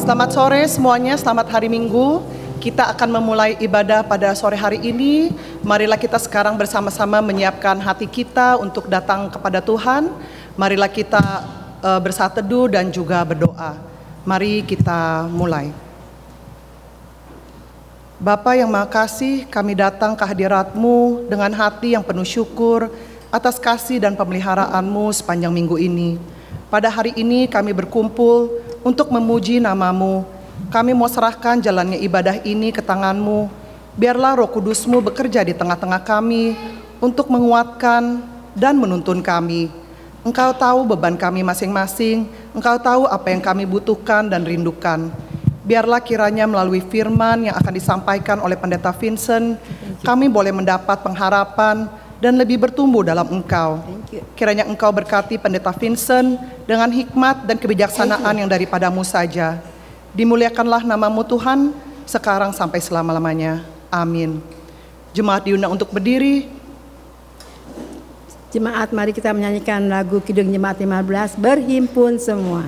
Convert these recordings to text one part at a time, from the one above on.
Selamat sore semuanya, selamat hari Minggu. Kita akan memulai ibadah pada sore hari ini. Marilah kita sekarang bersama-sama menyiapkan hati kita untuk datang kepada Tuhan. Marilah kita bersatu teduh dan juga berdoa. Mari kita mulai. Bapa yang Maha Kasih, kami datang ke hadirat-Mu dengan hati yang penuh syukur atas kasih dan pemeliharaanmu sepanjang minggu ini. Pada hari ini kami berkumpul untuk memuji nama-Mu. Kami mau serahkan jalannya ibadah ini ke tangan-Mu. Biarlah Roh Kudus-Mu bekerja di tengah-tengah kami untuk menguatkan dan menuntun kami. Engkau tahu beban kami masing-masing, Engkau tahu apa yang kami butuhkan dan rindukan. Biarlah kiranya melalui firman yang akan disampaikan oleh Pendeta Vincent, kami boleh mendapat pengharapan dan lebih bertumbuh dalam Engkau. Kiranya Engkau berkati Pendeta Vincent dengan hikmat dan kebijaksanaan yang daripada-Mu saja. Dimuliakanlah nama-Mu Tuhan, sekarang sampai selama-lamanya. Amin. Jemaat diundang untuk berdiri. Jemaat, mari kita menyanyikan lagu Kidung Jemaat 15, Berhimpun Semua.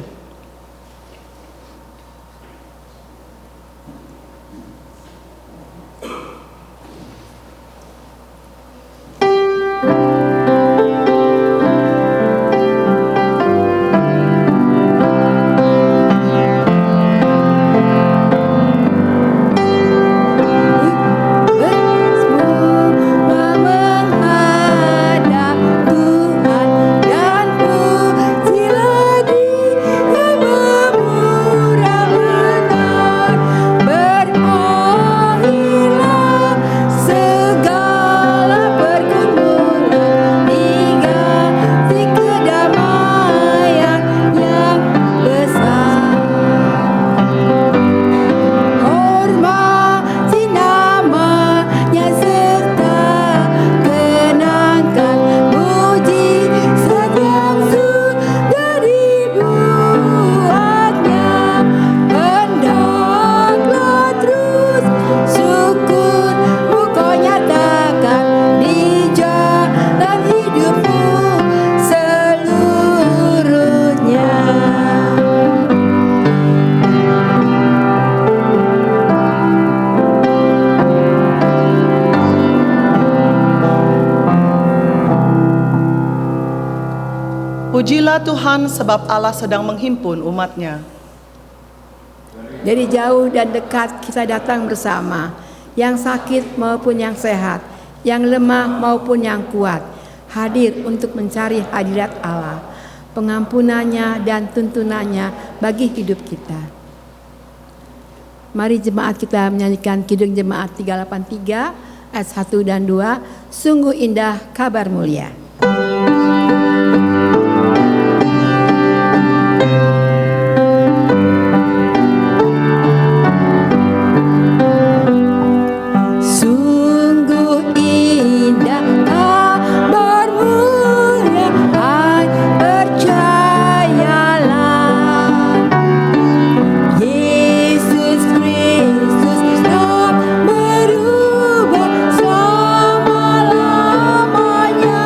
Pujilah Tuhan sebab Allah sedang menghimpun umat-Nya. Dari jauh dan dekat kita datang bersama, yang sakit maupun yang sehat, yang lemah maupun yang kuat, hadir untuk mencari hadirat Allah, pengampunannya dan tuntunannya bagi hidup kita. Mari jemaat kita menyanyikan Kidung Jemaat 383 ayat 1 dan 2, Sungguh Indah Kabar Mulia. Berubah selama-lamanya.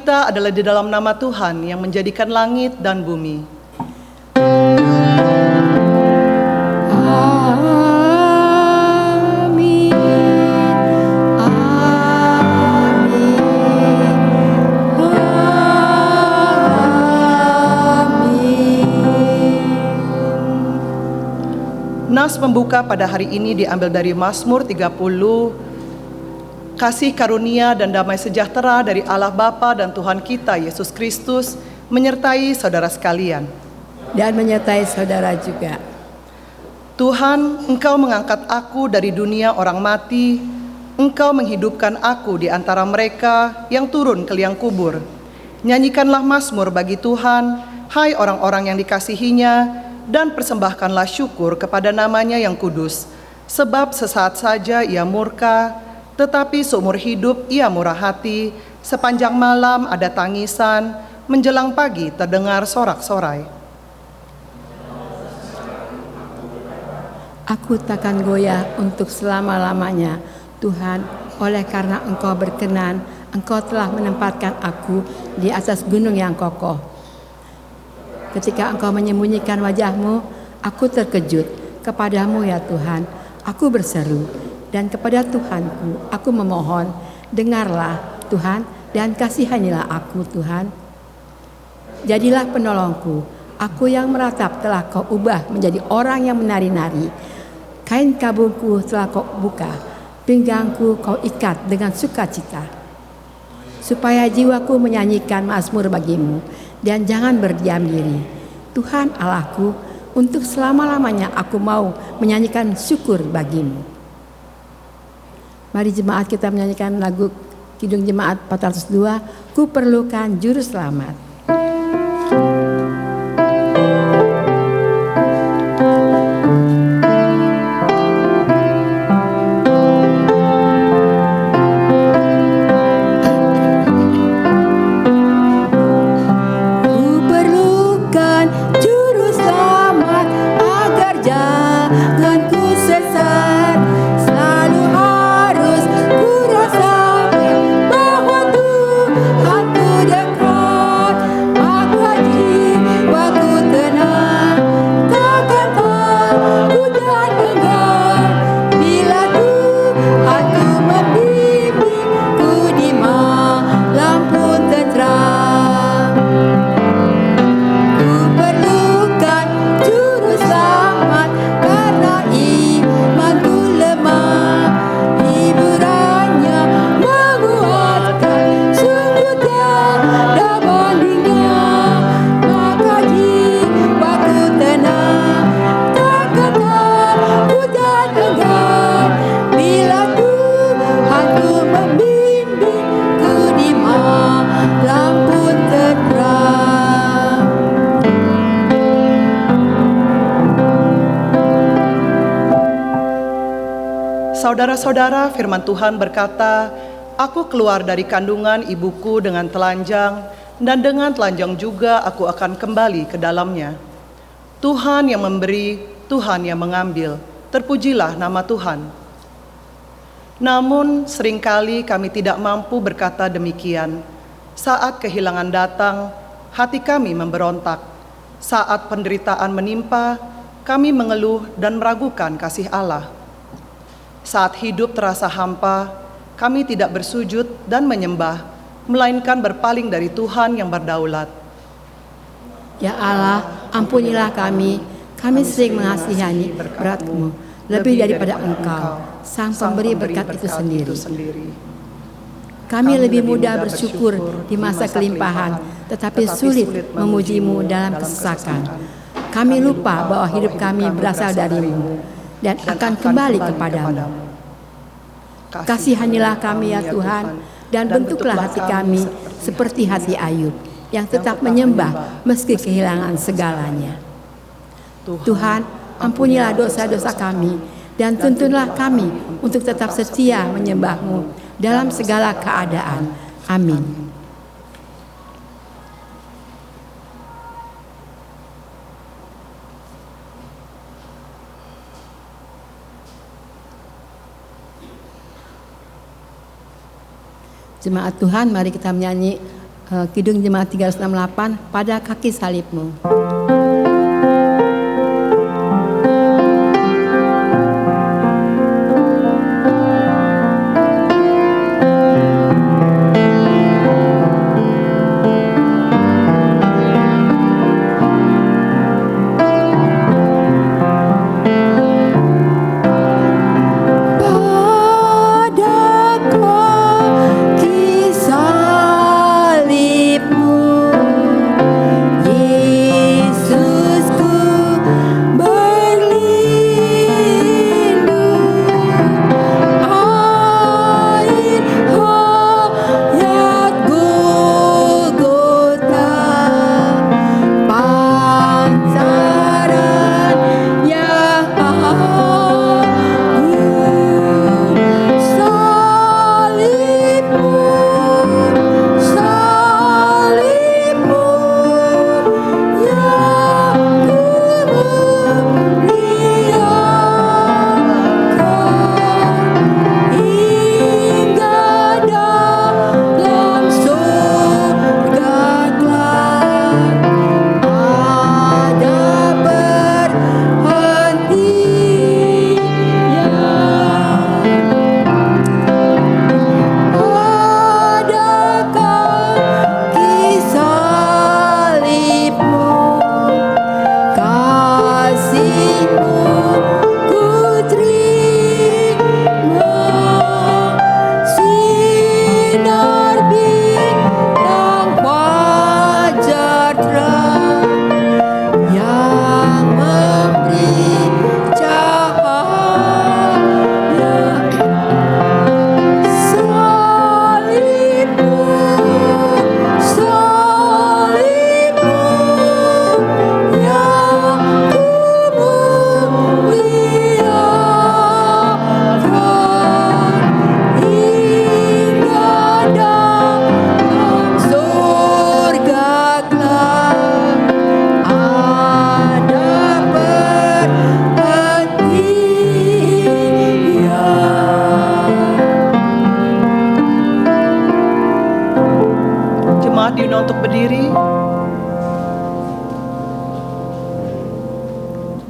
kita adalah di dalam nama Tuhan yang menjadikan langit dan bumi. Amin. Nas pembuka pada hari ini diambil dari Mazmur 30. Kasih karunia dan damai sejahtera dari Allah Bapa dan Tuhan kita Yesus Kristus menyertai saudara sekalian. Dan menyertai saudara juga. Tuhan, Engkau mengangkat aku dari dunia orang mati, Engkau menghidupkan aku di antara mereka yang turun ke liang kubur. Nyanyikanlah mazmur bagi Tuhan, hai orang-orang yang dikasihinya, dan persembahkanlah syukur kepada namanya yang kudus. Sebab sesaat saja ia murka, tetapi seumur hidup ia murah hati. Sepanjang malam ada tangisan, menjelang pagi terdengar sorak-sorai. Aku takkan goyah untuk selama-lamanya, Tuhan, oleh karena Engkau berkenan, Engkau telah menempatkan aku di atas gunung yang kokoh. Ketika Engkau menyembunyikan wajah-Mu, aku terkejut. Kepadamu ya Tuhan, aku berseru, dan kepada Tuhanku aku memohon, dengarlah Tuhan, dan kasihanilah aku Tuhan. Jadilah penolongku, aku yang meratap telah Kau ubah menjadi orang yang menari-nari. Kain kabungku telah Kau buka, pinggangku Kau ikat dengan sukacita. Supaya jiwaku menyanyikan mazmur bagi-Mu, dan jangan berdiam diri. Tuhan Allahku, untuk selama-lamanya aku mau menyanyikan syukur bagi-Mu. Mari jemaat kita menyanyikan lagu Kidung Jemaat 402, Ku Perlukan Juru Selamat. Saudara-saudara, firman Tuhan berkata, Aku keluar dari kandungan ibuku dengan telanjang, dan dengan telanjang juga aku akan kembali ke dalamnya. Tuhan yang memberi, Tuhan yang mengambil, terpujilah nama Tuhan. Namun seringkali kami tidak mampu berkata demikian. Saat kehilangan datang, hati kami memberontak. Saat penderitaan menimpa, kami mengeluh dan meragukan kasih Allah. Saat hidup terasa hampa, kami tidak bersujud dan menyembah, melainkan berpaling dari Tuhan yang berdaulat. Ya Allah, ampunilah kami sering mengasihani berat-Mu, lebih daripada Engkau, Sang Pemberi berkat itu sendiri. Kami lebih mudah bersyukur di masa kelimpahan, tetapi sulit memuji-Mu dalam kesesakan. Kami lupa bahwa hidup kami berasal dari-Mu dan akan kembali kepadamu. Kasihanilah kami ya Tuhan, dan bentuklah hati kami seperti hati Ayub, yang tetap menyembah meski kehilangan segalanya. Tuhan, ampunilah dosa-dosa kami, dan tuntunlah kami untuk tetap setia menyembah-Mu dalam segala keadaan. Amin. Jemaat Tuhan, mari kita menyanyi Kidung Jemaat 368, pada kaki salibmu.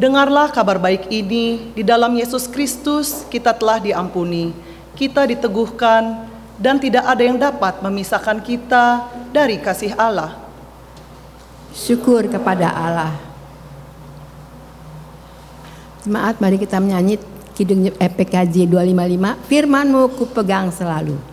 Dengarlah kabar baik ini, di dalam Yesus Kristus kita telah diampuni, kita diteguhkan, dan tidak ada yang dapat memisahkan kita dari kasih Allah. Syukur kepada Allah. Jemaat, mari kita menyanyi Kidung PKJ 255, Firman-Mu ku pegang selalu.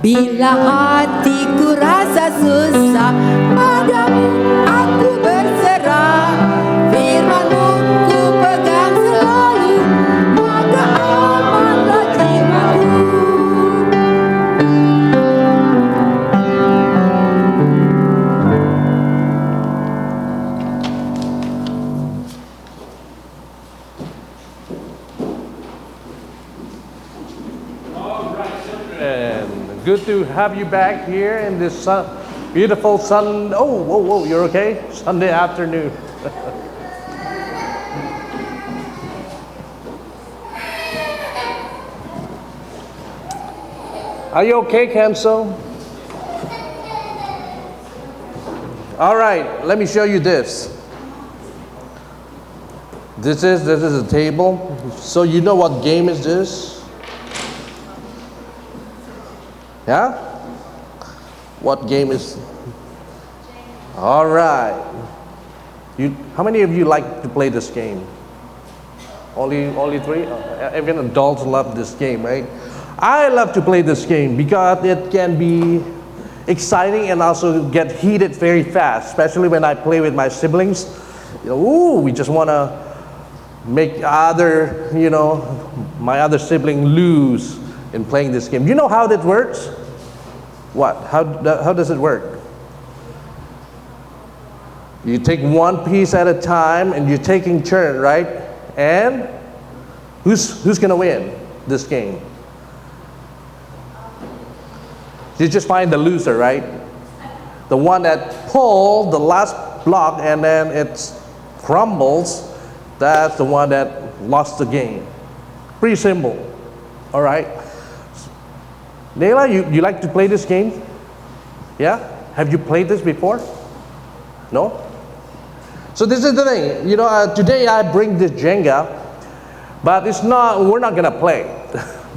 Bila hatiku rasa Good to have you back here in this beautiful sun. Oh, whoa, whoa, you're okay? Sunday afternoon. Are you okay, Kenzo? All right, let me show you this. This is a table. So you know what game is this? Yeah? What game is? All right. How many of you like to play this game? Only three? Even adults love this game, right? I love to play this game because it can be exciting and also get heated very fast, especially when I play with my siblings. We just want to make my other sibling lose in playing this game. You know how that works? What? How does it work? You take one piece at a time and you're taking turn, right? And who's gonna win this game? You just find the loser, right? The one that pulled the last block and then it crumbles, that's the one that lost the game. Pretty simple, all right? Nayla, you like to play this game? Yeah? Have you played this before? No? So this is the thing, today I bring this Jenga, but we're not gonna play.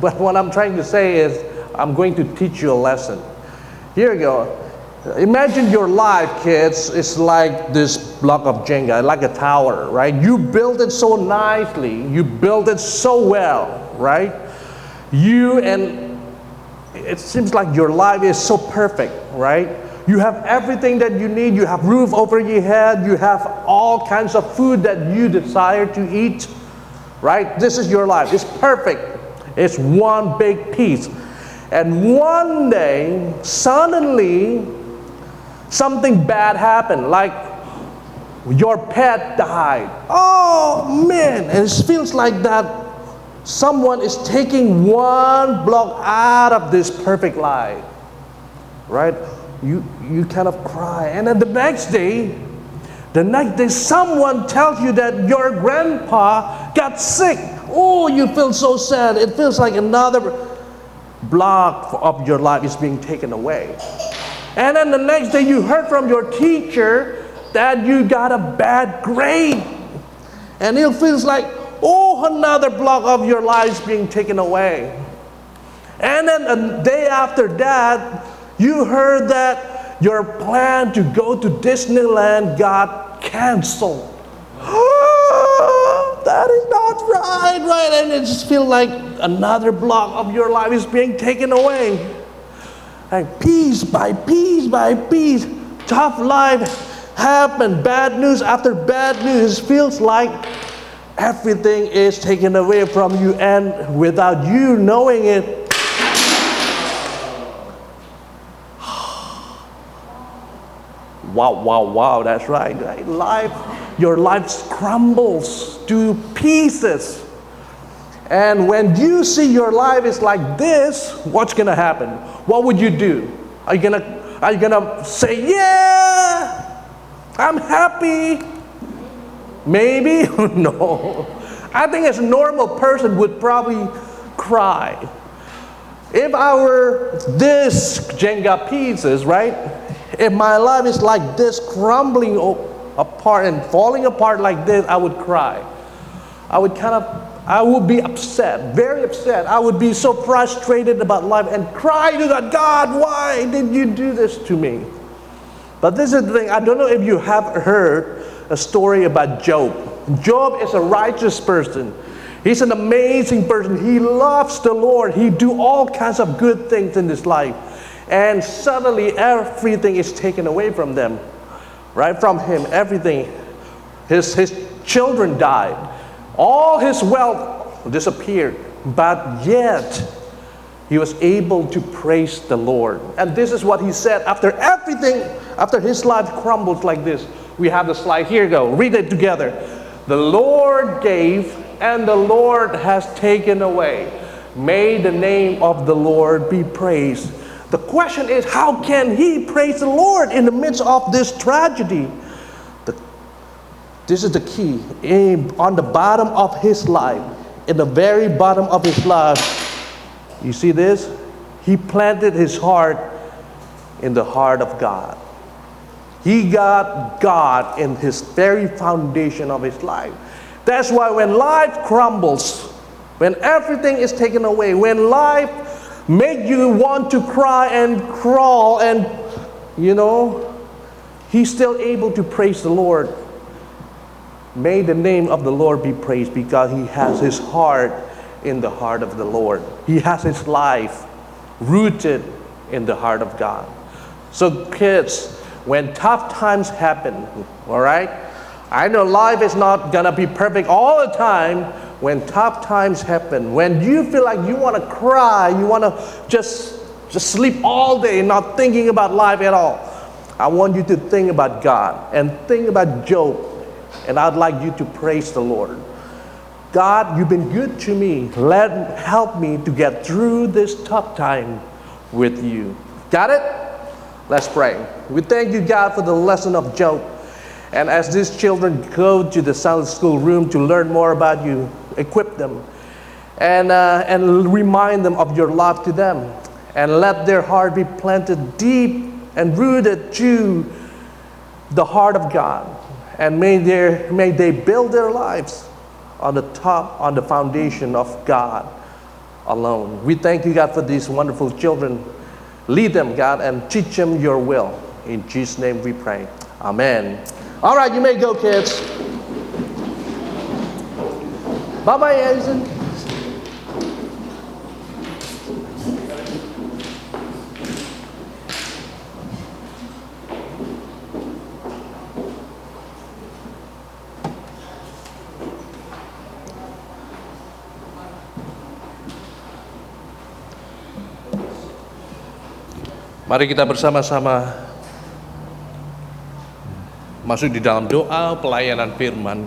But what I'm trying to say is, I'm going to teach you a lesson. Here you go. Imagine your life, kids, is like this block of Jenga, like a tower, right? You build it so nicely, you build it so well, right? It seems like your life is so perfect, right? You have everything that you need. You have roof over your head. You have all kinds of food that you desire to eat, right? This is your life. It's perfect. It's one big piece. And one day, suddenly, something bad happened, like your pet died. Oh man, and it feels like that someone is taking one block out of this perfect life, right? You kind of cry. And then the next day, someone tells you that your grandpa got sick. Oh, you feel so sad. It feels like another block of your life is being taken away. And then the next day you heard from your teacher that you got a bad grade. And it feels like, another block of your life is being taken away. And then a day after that, you heard that your plan to go to Disneyland got canceled. That is not right? And it just feels like another block of your life is being taken away. Like piece by piece by piece, tough life happened. Bad news after bad news. Feels like everything is taken away from you, and without you knowing it, wow, that's right? Your life crumbles to pieces. And when you see your life is like this, what's gonna happen? What would you do? Are you gonna say, yeah, I'm happy? Maybe? No. I think as a normal person would probably cry. If I were this Jenga pieces, right? If my life is like this, crumbling apart and falling apart like this, I would cry. I would be upset, very upset. I would be so frustrated about life and cry to God, God, why did you do this to me? But this is the thing, I don't know if you have heard a story about Job. Job is a righteous person. He's an amazing person. He loves the Lord. He do all kinds of good things in his life. And suddenly everything is taken away from them, right? From him, everything. His children died. All his wealth disappeared. But yet, he was able to praise the Lord. And this is what he said after everything, after his life crumbled like this. We have the slide. Here you go. Read it together. The Lord gave, and the Lord has taken away. May the name of the Lord be praised. The question is, how can he praise the Lord in the midst of this tragedy? This is the key. On the bottom of his life, in the very bottom of his life, you see this? He planted his heart in the heart of God. He got God in his very foundation of his life. That's why when life crumbles, when everything is taken away, when life makes you want to cry and crawl, and he's still able to praise the Lord. May the name of the Lord be praised, because he has his heart in the heart of the Lord. He has his life rooted in the heart of God. So kids, when tough times happen, all right? I know life is not gonna be perfect all the time. When tough times happen, when you feel like you want to cry, you want to just sleep all day, not thinking about life at all, I want you to think about God and think about Job. And I'd like you to praise the Lord. God, you've been good to me. Help me to get through this tough time with you. Got it? Let's pray. We thank you, God, for the lesson of Job. And as these children go to the Sunday school room to learn more about you, equip them and remind them of your love to them. And let their heart be planted deep and rooted to the heart of God. And may they build their lives on the foundation of God alone. We thank you, God, for these wonderful children. Lead them, God, and teach them your will. In Jesus' name we pray. Amen. All right, you may go, kids. Bye-bye, Edison. Mari kita bersama-sama masuk di dalam doa pelayanan firman.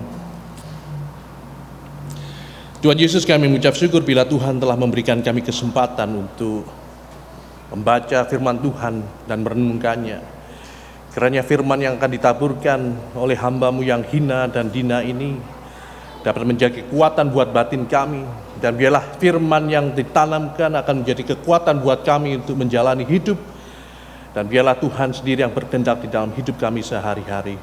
Tuhan Yesus, kami mengucap syukur bila Tuhan telah memberikan kami kesempatan untuk membaca firman Tuhan dan merenungkannya. Kiranya firman yang akan ditaburkan oleh hamba-Mu yang hina dan dina ini dapat menjadi kekuatan buat batin kami. Dan biarlah firman yang ditanamkan akan menjadi kekuatan buat kami untuk menjalani hidup. Dan biarlah Tuhan sendiri yang berkehendak di dalam hidup kami sehari-hari.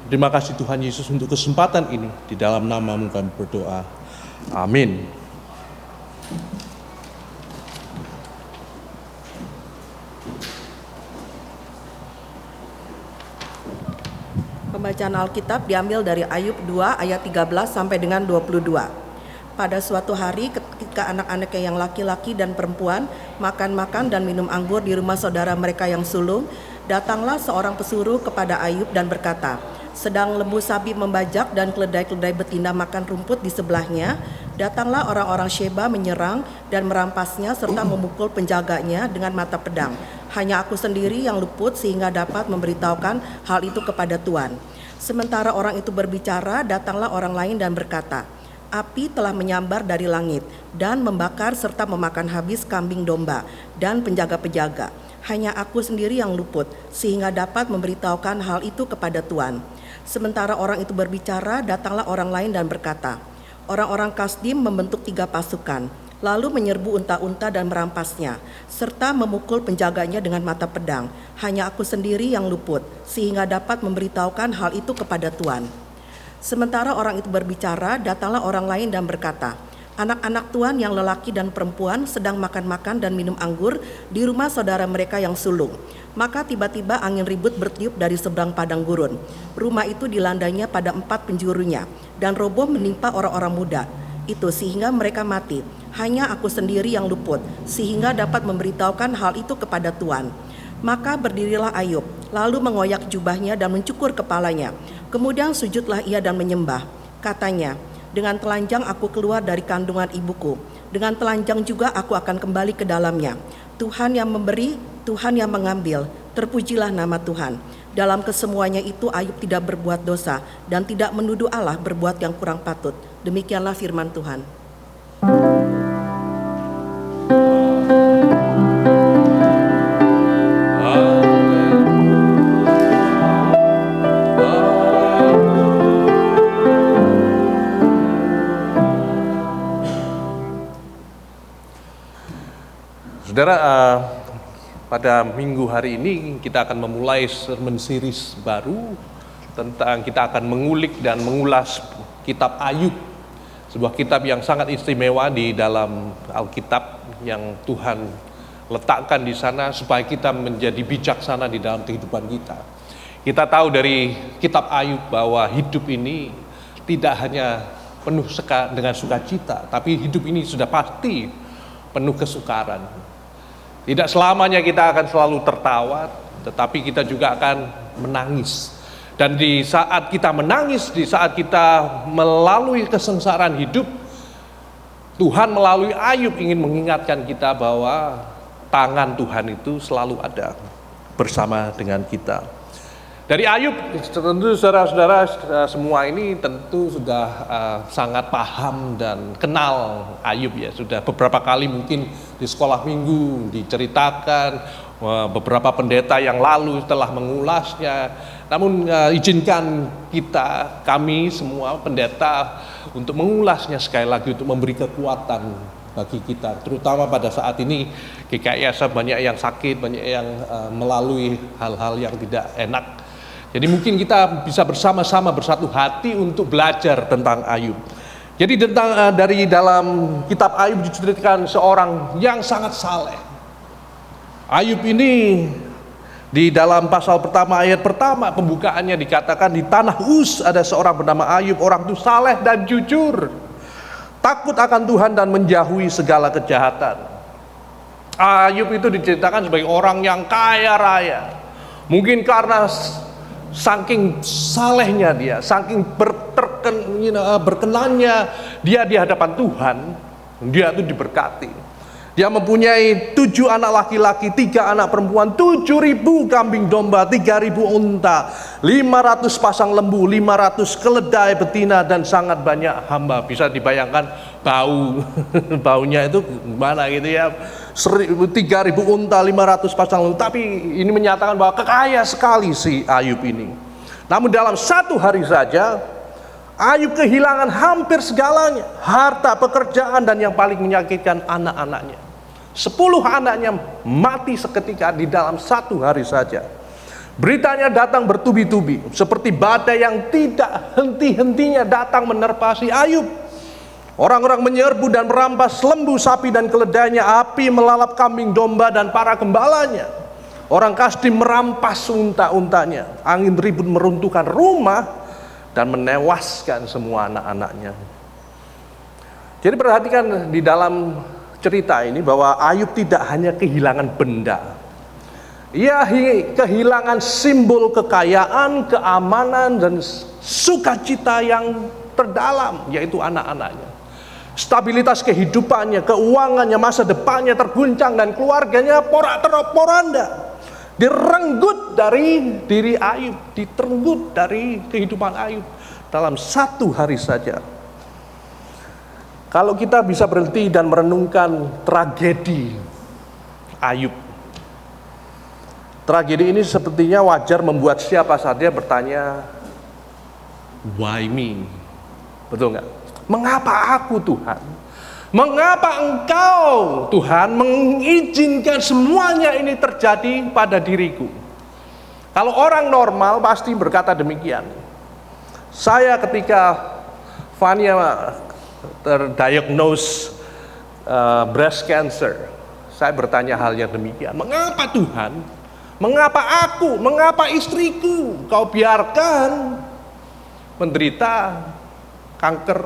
Terima kasih Tuhan Yesus untuk kesempatan ini. Di dalam nama-Mu kami berdoa. Amin. Pembacaan Alkitab diambil dari Ayub 2 ayat 13 sampai dengan 22. Pada suatu hari ketika anak-anaknya yang laki-laki dan perempuan makan-makan dan minum anggur di rumah saudara mereka yang sulung, datanglah seorang pesuruh kepada Ayub dan berkata, sedang lembu sapi membajak dan keledai-keledai betina makan rumput di sebelahnya, datanglah orang-orang Sheba menyerang dan merampasnya serta memukul penjaganya dengan mata pedang. Hanya aku sendiri yang luput sehingga dapat memberitahukan hal itu kepada Tuan. Sementara orang itu berbicara, datanglah orang lain dan berkata, api telah menyambar dari langit dan membakar serta memakan habis kambing domba dan penjaga-penjaga. Hanya aku sendiri yang luput sehingga dapat memberitahukan hal itu kepada Tuan. Sementara orang itu berbicara, datanglah orang lain dan berkata, orang-orang Kasdim membentuk 3 pasukan, lalu menyerbu unta-unta dan merampasnya, serta memukul penjaganya dengan mata pedang. Hanya aku sendiri yang luput sehingga dapat memberitahukan hal itu kepada Tuan. Sementara orang itu berbicara, datanglah orang lain dan berkata, anak-anak Tuan yang lelaki dan perempuan sedang makan-makan dan minum anggur di rumah saudara mereka yang sulung. Maka tiba-tiba angin ribut bertiup dari seberang padang gurun. Rumah itu dilandainya pada 4 penjurunya dan roboh menimpa orang-orang muda itu sehingga mereka mati. Hanya aku sendiri yang luput sehingga dapat memberitahukan hal itu kepada Tuan. Maka berdirilah Ayub, lalu mengoyak jubahnya dan mencukur kepalanya. Kemudian sujudlah ia dan menyembah. Katanya, dengan telanjang aku keluar dari kandungan ibuku. Dengan telanjang juga aku akan kembali ke dalamnya. Tuhan yang memberi, Tuhan yang mengambil. Terpujilah nama Tuhan. Dalam kesemuanya itu Ayub tidak berbuat dosa dan tidak menuduh Allah berbuat yang kurang patut. Demikianlah firman Tuhan. Saudara, pada minggu hari ini kita akan memulai sermon series baru tentang kita akan mengulik dan mengulas kitab Ayub, sebuah kitab yang sangat istimewa di dalam Alkitab yang Tuhan letakkan di sana supaya kita menjadi bijaksana di dalam kehidupan kita. Kita tahu dari kitab Ayub bahwa hidup ini tidak hanya penuh dengan sukacita, tapi hidup ini sudah pasti penuh kesukaran. Tidak selamanya kita akan selalu tertawa, tetapi kita juga akan menangis. Dan di saat kita menangis, di saat kita melalui kesengsaraan hidup, Tuhan melalui Ayub ingin mengingatkan kita bahwa tangan Tuhan itu selalu ada bersama dengan kita. Dari Ayub, tentu saudara-saudara semua ini tentu sudah sangat paham dan kenal Ayub ya. Sudah beberapa kali mungkin di sekolah minggu diceritakan, beberapa pendeta yang lalu telah mengulasnya. Namun izinkan kami semua pendeta untuk mengulasnya sekali lagi, untuk memberi kekuatan bagi kita, terutama pada saat ini GKIS banyak yang sakit, banyak yang melalui hal-hal yang tidak enak. Jadi mungkin kita bisa bersama-sama bersatu hati untuk belajar tentang Ayub. Jadi dari dalam kitab Ayub diceritakan seorang yang sangat saleh. Ayub ini di dalam pasal pertama ayat pertama pembukaannya dikatakan, di tanah Uz ada seorang bernama Ayub, orang itu saleh dan jujur, takut akan Tuhan dan menjauhi segala kejahatan. Ayub itu diceritakan sebagai orang yang kaya raya. Mungkin karena saking salehnya dia, saking berkenannya dia di hadapan Tuhan, dia itu diberkati. Dia mempunyai 7 anak laki-laki, 3 anak perempuan, 7.000 kambing domba, 3.000 unta, 500 pasang lembu, 500 keledai betina, dan sangat banyak hamba. Bisa dibayangkan baunya itu gimana gitu ya. 3.000 unta, 500 pasang lembu. Tapi ini menyatakan bahwa kaya sekali si Ayub ini. Namun dalam satu hari saja Ayub kehilangan hampir segalanya, harta, pekerjaan, dan yang paling menyakitkan anak-anaknya. 10 anaknya mati seketika di dalam satu hari saja. Beritanya datang bertubi-tubi, seperti badai yang tidak henti-hentinya datang menerpa si Ayub. Orang-orang menyerbu dan merampas lembu, sapi, dan keledainya. Api melalap kambing domba dan para gembalanya. Orang Kasdim merampas unta-untanya. Angin ribut meruntuhkan rumah dan menewaskan semua anak-anaknya. Jadi perhatikan di dalam cerita ini bahwa Ayub tidak hanya kehilangan benda. Ia kehilangan simbol kekayaan, keamanan, dan sukacita yang terdalam, yaitu anak-anaknya. Stabilitas kehidupannya, keuangannya, masa depannya terguncang, dan keluarganya porak-poranda. Direnggut dari diri Ayub, diterenggut dari kehidupan Ayub dalam satu hari saja. Kalau kita bisa berhenti dan merenungkan tragedi Ayub, tragedi ini sepertinya wajar membuat siapa saja bertanya, why me? Betul nggak? Mengapa aku, Tuhan? Mengapa Engkau, Tuhan, mengizinkan semuanya ini terjadi pada diriku? Kalau orang normal pasti berkata demikian. Saya ketika Fania terdiagnose breast cancer, saya bertanya hal yang demikian. Mengapa Tuhan? Mengapa aku? Mengapa istriku? Kau biarkan menderita kanker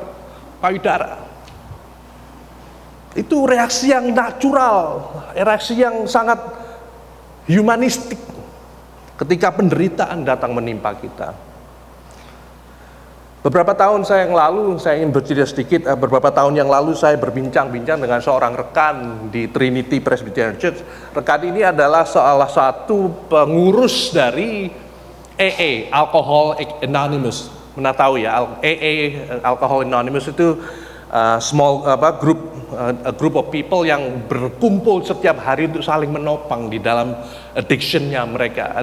payudara? Itu reaksi yang natural, reaksi yang sangat humanistik ketika penderitaan datang menimpa kita. Beberapa tahun yang lalu, saya ingin bercerita sedikit. Beberapa tahun yang lalu saya berbincang-bincang dengan seorang rekan di Trinity Presbyterian Church. Rekan ini adalah salah satu pengurus dari AA, Alcohol Anonymous. Mana tahu ya, AA, Alcohol Anonymous itu group of people yang berkumpul setiap hari untuk saling menopang di dalam addiction-nya mereka,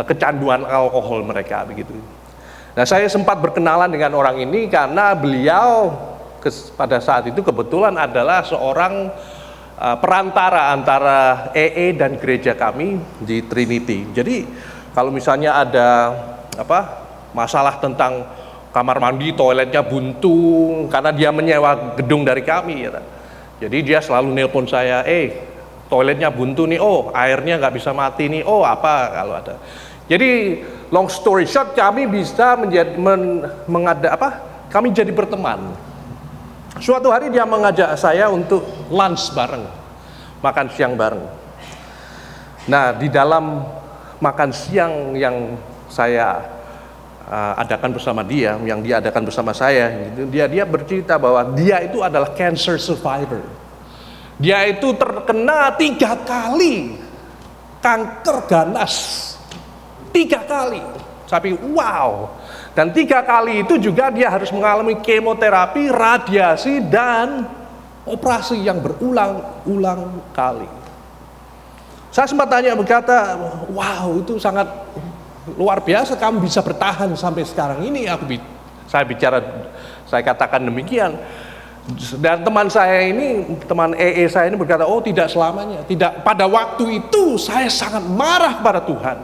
kecanduan alkohol mereka begitu. Nah, saya sempat berkenalan dengan orang ini karena beliau pada saat itu kebetulan adalah seorang perantara antara EE dan gereja kami di Trinity. Jadi kalau misalnya ada masalah tentang kamar mandi, toiletnya buntu karena dia menyewa gedung dari kami, ya. Jadi dia selalu nelpon saya, toiletnya buntu nih, airnya nggak bisa mati nih, apa kalau ada. Jadi long story short, kami bisa kami jadi berteman. Suatu hari dia mengajak saya untuk lunch bareng, makan siang bareng. Nah, di dalam makan siang yang saya adakan bersama dia, yang dia adakan bersama saya, gitu, dia bercerita bahwa dia itu adalah cancer survivor. Dia itu terkena 3 kali kanker ganas, 3 kali. Tapi wow. Dan 3 kali itu juga dia harus mengalami kemoterapi, radiasi, dan operasi yang berulang-ulang kali. Saya sempat berkata, wow, itu sangat luar biasa kamu bisa bertahan sampai sekarang ini. Saya katakan demikian. Dan teman EE saya ini berkata, tidak selamanya. Tidak, pada waktu itu saya sangat marah pada Tuhan.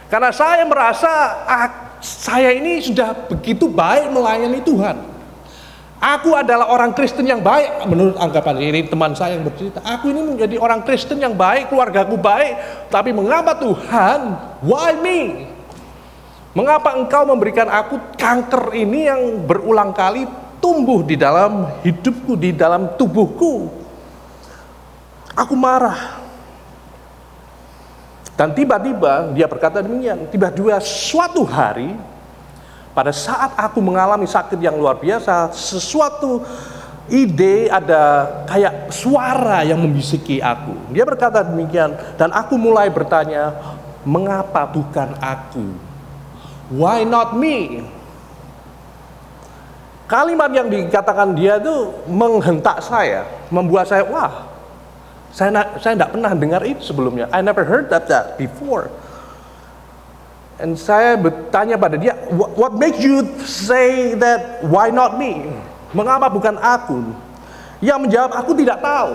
Karena saya merasa saya ini sudah begitu baik melayani Tuhan. Aku adalah orang Kristen yang baik, menurut anggapan ini teman saya yang bercerita. Aku ini menjadi orang Kristen yang baik, keluargaku baik. Tapi mengapa Tuhan? Why me? Mengapa Engkau memberikan aku kanker ini yang berulang kali tumbuh di dalam hidupku, di dalam tubuhku? Aku marah. Dan tiba-tiba dia berkata demikian, tiba-tiba suatu hari, pada saat aku mengalami sakit yang luar biasa, sesuatu ide, ada kayak suara yang membisiki aku. Dia berkata demikian, dan aku mulai bertanya, mengapa bukan aku? Why not me? Kalimat yang dikatakan dia itu menghentak saya, membuat saya, saya tidak pernah dengar itu sebelumnya. I never heard that before. And saya bertanya pada dia, what makes you say that? Why not me? Mengapa bukan aku? Dia menjawab, aku tidak tahu.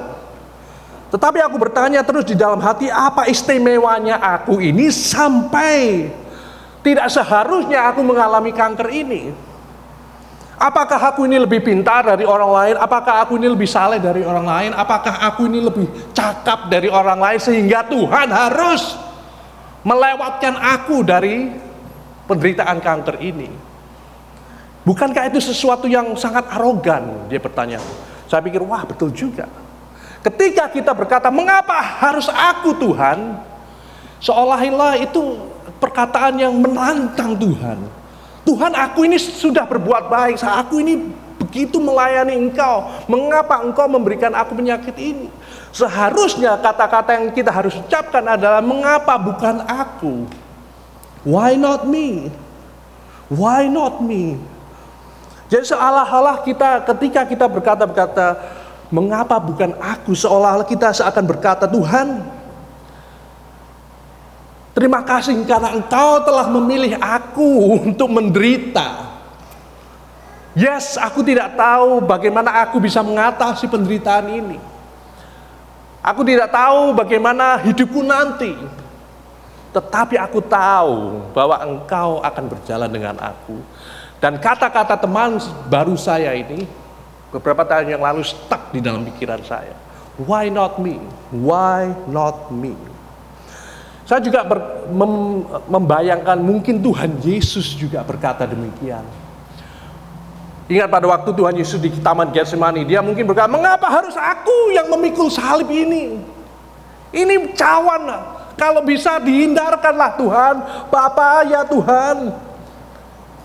Tetapi aku bertanya terus di dalam hati, apa istimewanya aku ini sampai tidak seharusnya aku mengalami kanker ini? Apakah aku ini lebih pintar dari orang lain? Apakah aku ini lebih saleh dari orang lain? Apakah aku ini lebih cakap dari orang lain sehingga Tuhan harus melewatkan aku dari penderitaan kanker ini? Bukankah itu sesuatu yang sangat arogan? Dia bertanya. Saya pikir, betul juga. Ketika kita berkata, mengapa harus aku Tuhan? Seolah-olah itu perkataan yang menantang Tuhan. Tuhan, aku ini sudah berbuat baik, aku ini begitu melayani Engkau, mengapa Engkau memberikan aku penyakit ini? Seharusnya kata-kata yang kita harus ucapkan adalah, mengapa bukan aku? Why not me? Why not me? Jadi seolah-olah ketika kita berkata-kata, mengapa bukan aku? Seolah-olah kita seakan berkata, Tuhan, terima kasih karena Engkau telah memilih aku untuk menderita. Yes, aku tidak tahu bagaimana aku bisa mengatasi penderitaan ini. Aku tidak tahu bagaimana hidupku nanti. Tetapi aku tahu bahwa Engkau akan berjalan dengan aku. Dan kata-kata teman baru saya ini beberapa tahun yang lalu stuck di dalam pikiran saya. Why not me? Why not me? Saya juga membayangkan mungkin Tuhan Yesus juga berkata demikian. Ingat pada waktu Tuhan Yesus di Taman Getsemani, dia mungkin berkata, mengapa harus aku yang memikul salib ini? Ini cawan, kalau bisa dihindarkanlah Tuhan. Bapa, ya Tuhan,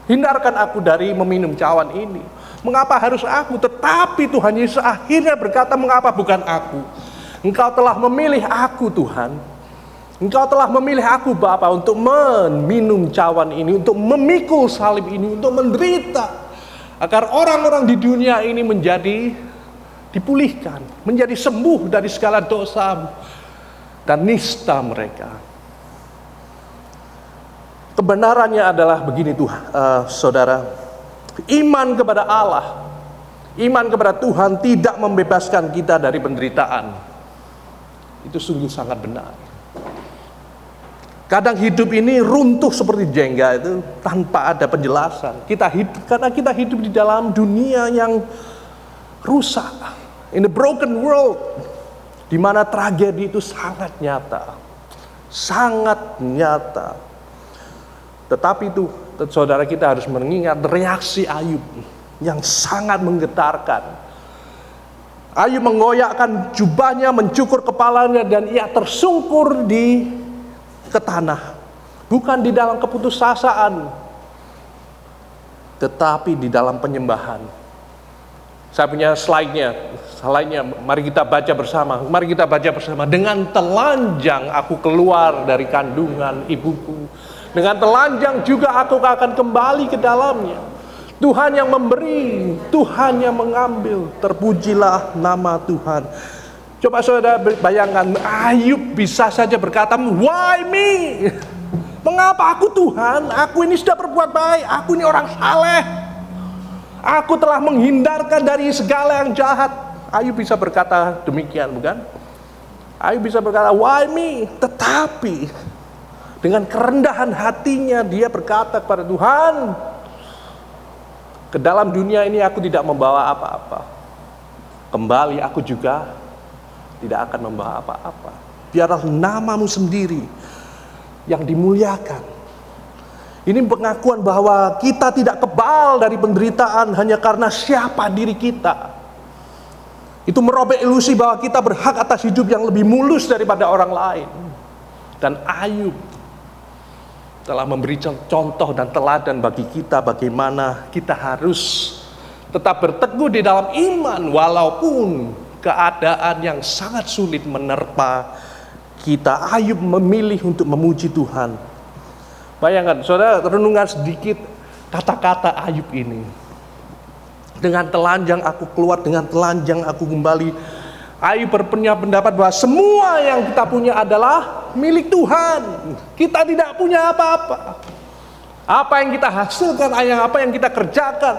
hindarkan aku dari meminum cawan ini. Mengapa harus aku? Tetapi Tuhan Yesus akhirnya berkata, mengapa bukan aku? Engkau telah memilih aku Tuhan. Engkau telah memilih aku Bapa untuk meminum cawan ini, untuk memikul salib ini, untuk menderita, agar orang-orang di dunia ini menjadi dipulihkan, menjadi sembuh dari segala dosa dan nista mereka. Kebenarannya adalah begini saudara, iman kepada Allah, iman kepada Tuhan tidak membebaskan kita dari penderitaan. Itu sungguh sangat benar. Kadang hidup ini runtuh seperti jengga itu tanpa ada penjelasan. Karena kita hidup di dalam dunia yang rusak, in a broken world, di mana tragedi itu sangat nyata, sangat nyata. Tetapi itu, saudara, kita harus mengingat reaksi Ayub yang sangat menggetarkan. Ayub mengoyakkan jubahnya, mencukur kepalanya, dan ia tersungkur ke tanah. Bukan di dalam keputusasaan, tetapi di dalam penyembahan. Saya punya slide-nya. Mari kita baca bersama. Dengan telanjang aku keluar dari kandungan ibuku. Dengan telanjang juga aku akan kembali ke dalamnya. Tuhan yang memberi, Tuhan yang mengambil. Terpujilah nama Tuhan. Coba saudara bayangkan, Ayub bisa saja berkata, why me? Mengapa aku Tuhan? Aku ini sudah berbuat baik, aku ini orang saleh. Aku telah menghindarkan dari segala yang jahat. Ayub bisa berkata demikian, bukan? Ayub bisa berkata, why me? Tetapi dengan kerendahan hatinya dia berkata kepada Tuhan, ke dalam dunia ini aku tidak membawa apa-apa. Kembali aku juga tidak akan membawa apa-apa. Biarlah namamu sendiri yang dimuliakan. Ini pengakuan bahwa kita tidak kebal dari penderitaan hanya karena siapa diri kita. Itu merobek ilusi bahwa kita berhak atas hidup yang lebih mulus daripada orang lain. Dan Ayub telah memberi contoh dan teladan bagi kita bagaimana kita harus tetap berteguh di dalam iman walaupun keadaan yang sangat sulit menerpa kita. Ayub memilih untuk memuji Tuhan. Bayangkan, saudara, renungan sedikit kata-kata Ayub ini. Dengan telanjang aku keluar, dengan telanjang aku kembali. Ayub punya pendapat bahwa semua yang kita punya adalah milik Tuhan. Kita tidak punya apa-apa. Apa yang kita hasilkan, apa yang kita kerjakan,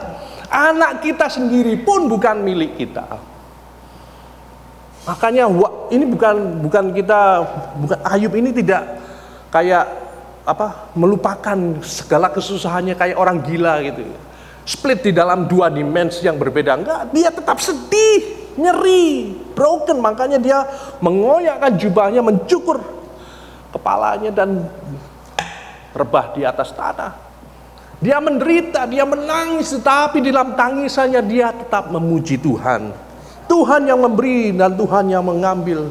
anak kita sendiri pun bukan milik kita. Makanya ini bukan Ayub ini tidak kayak melupakan segala kesusahannya kayak orang gila gitu. Split di dalam dua dimensi yang berbeda. Enggak, dia tetap sedih, nyeri, broken. Makanya dia mengoyakkan jubahnya, mencukur kepalanya dan rebah di atas tanah. Dia menderita, dia menangis, tetapi di dalam tangisannya dia tetap memuji Tuhan. Tuhan yang memberi dan Tuhan yang mengambil.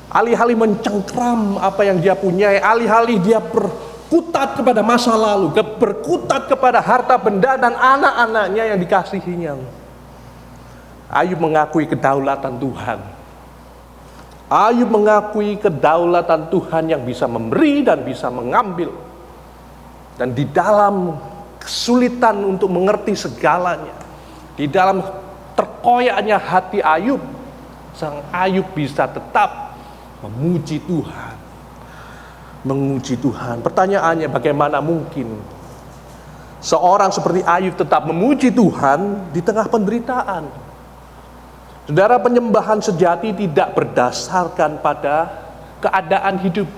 Alih-alih mencengkram apa yang dia punyai, alih-alih dia berkutat kepada masa lalu, berkutat kepada harta benda dan anak-anaknya yang dikasihinya, Ayub mengakui kedaulatan Tuhan. Ayub mengakui kedaulatan Tuhan yang bisa memberi dan bisa mengambil. Dan di dalam kesulitan untuk mengerti segalanya, di dalam terkoyaknya hati Ayub, sang Ayub bisa tetap memuji Tuhan. Memuji Tuhan. Pertanyaannya, bagaimana mungkin seorang seperti Ayub tetap memuji Tuhan di tengah penderitaan? Saudara, penyembahan sejati tidak berdasarkan pada keadaan hidup,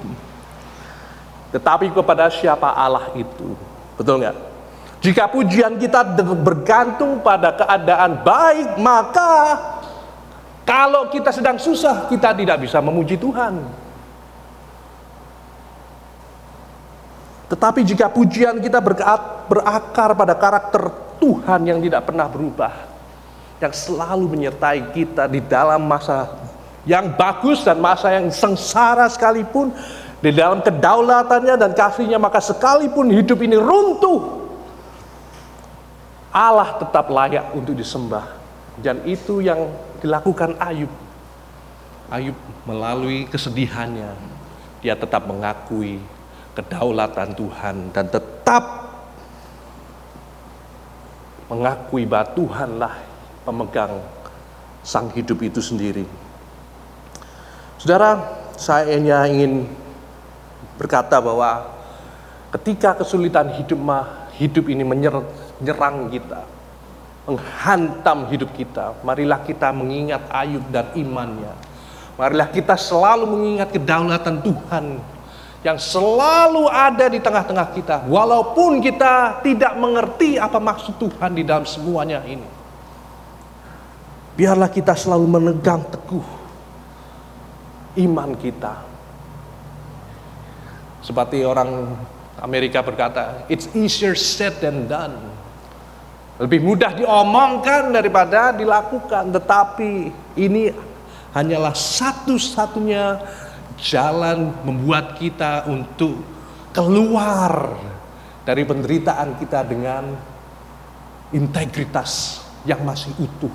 tetapi kepada siapa Allah itu. Betul nggak? Jika pujian kita bergantung pada keadaan baik, maka kalau kita sedang susah, kita tidak bisa memuji Tuhan. Tetapi jika pujian kita berakar pada karakter Tuhan yang tidak pernah berubah, yang selalu menyertai kita di dalam masa yang bagus dan masa yang sengsara sekalipun, di dalam kedaulatannya dan kasihnya, maka sekalipun hidup ini runtuh, Allah tetap layak untuk disembah. Dan itu yang dilakukan Ayub. Ayub melalui kesedihannya, dia tetap mengakui kedaulatan Tuhan dan tetap mengakui bahwa Tuhanlah pemegang sang hidup itu sendiri. Saudara, saya ingin berkata bahwa ketika kesulitan hidup ini menyerang kita, menghantam hidup kita, marilah kita mengingat Ayub dan imannya. Marilah kita selalu mengingat kedaulatan Tuhan yang selalu ada di tengah-tengah kita, walaupun kita tidak mengerti apa maksud Tuhan di dalam semuanya ini. Biarlah kita selalu memegang teguh iman kita. Seperti orang Amerika berkata, it's easier said than done. Lebih mudah diomongkan daripada dilakukan, tetapi ini hanyalah satu-satunya jalan membuat kita untuk keluar dari penderitaan kita dengan integritas yang masih utuh.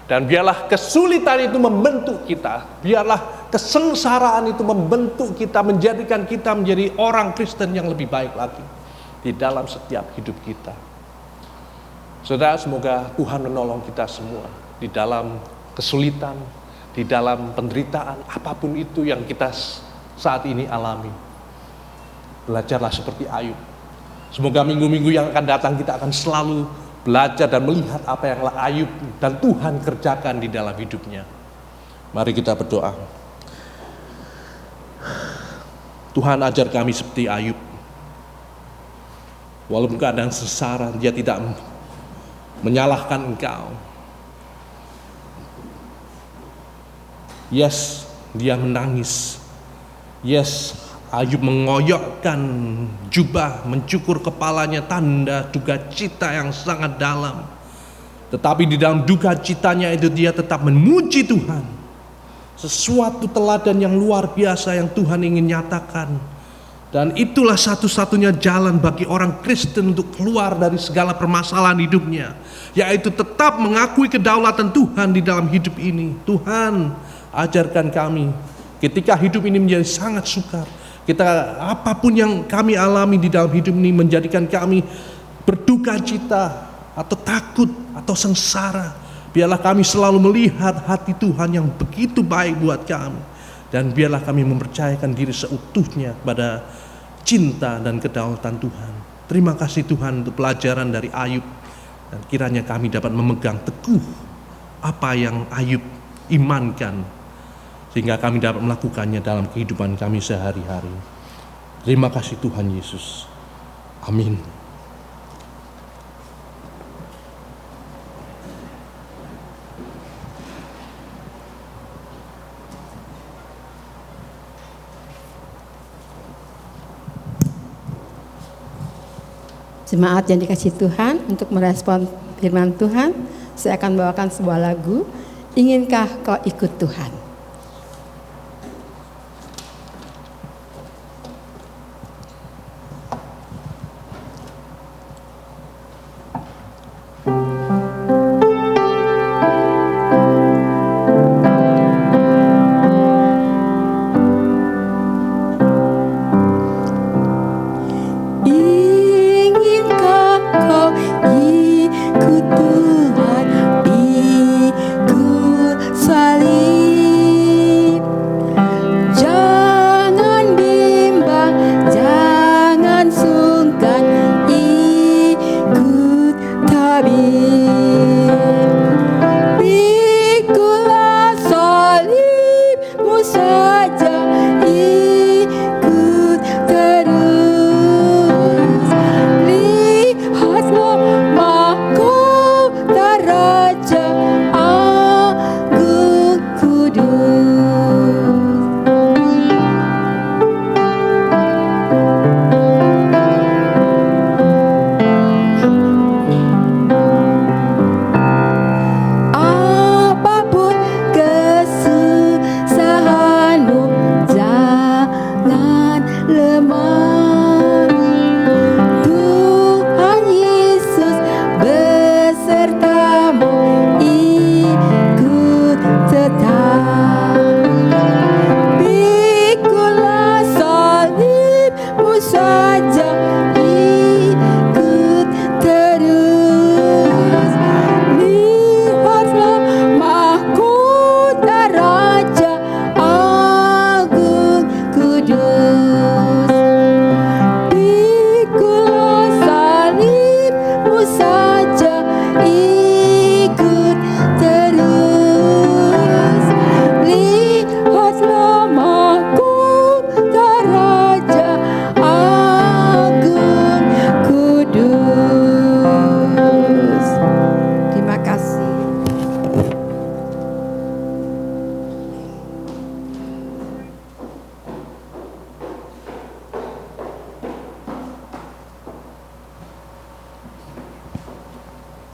Dan biarlah kesulitan itu membentuk kita, biarlah kesengsaraan itu membentuk kita, menjadikan kita menjadi orang Kristen yang lebih baik lagi di dalam setiap hidup kita. Saudara, semoga Tuhan menolong kita semua di dalam kesulitan, di dalam penderitaan, apapun itu yang kita saat ini alami. Belajarlah seperti Ayub. Semoga minggu-minggu yang akan datang kita akan selalu belajar dan melihat apa yang Ayub dan Tuhan kerjakan di dalam hidupnya. Mari kita berdoa. Tuhan, ajar kami seperti Ayub. Walaupun keadaan sengsara, dia tidak menyalahkan Engkau. Yes, dia menangis. Yes, Ayub mengoyokkan jubah, mencukur kepalanya, tanda duka cita yang sangat dalam. Tetapi di dalam duka citanya itu dia tetap memuji Tuhan. Sesuatu teladan yang luar biasa yang Tuhan ingin nyatakan. Dan itulah satu-satunya jalan bagi orang Kristen untuk keluar dari segala permasalahan hidupnya, yaitu tetap mengakui kedaulatan Tuhan di dalam hidup ini. Tuhan, ajarkan kami ketika hidup ini menjadi sangat sukar, kita apapun yang kami alami di dalam hidup ini menjadikan kami berduka cita atau takut atau sengsara, biarlah kami selalu melihat hati Tuhan yang begitu baik buat kami, dan biarlah kami mempercayakan diri seutuhnya pada cinta dan kedaulatan Tuhan. Terima kasih Tuhan untuk pelajaran dari Ayub, dan kiranya kami dapat memegang teguh apa yang Ayub imankan, sehingga kami dapat melakukannya dalam kehidupan kami sehari-hari. Terima kasih Tuhan Yesus. Amin. Jemaat yang dikasihi Tuhan, untuk merespon firman Tuhan, saya akan bawakan sebuah lagu, Inginkah Kau Ikut Tuhan?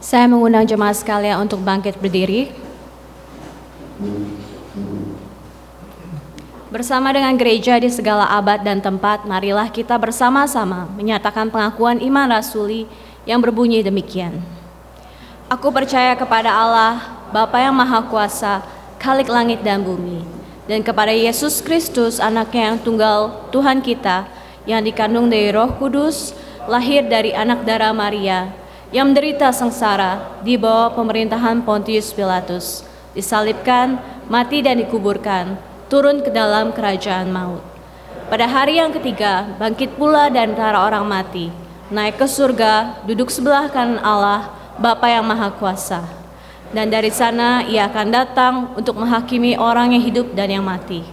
Saya mengundang jemaat sekalian untuk bangkit berdiri. Bersama dengan gereja di segala abad dan tempat, marilah kita bersama-sama menyatakan pengakuan iman rasuli yang berbunyi demikian. Aku percaya kepada Allah, Bapa yang Maha Kuasa, Khalik langit dan bumi, dan kepada Yesus Kristus, Anaknya yang tunggal, Tuhan kita, yang dikandung dari Roh Kudus, lahir dari anak darah Maria, yang menderita sengsara di bawah pemerintahan Pontius Pilatus, disalibkan, mati dan dikuburkan, turun ke dalam kerajaan maut. Pada hari yang ketiga, bangkit pula dari antara orang mati, naik ke surga, duduk sebelah kanan Allah, Bapa yang Maha Kuasa. Dan dari sana ia akan datang untuk menghakimi orang yang hidup dan yang mati.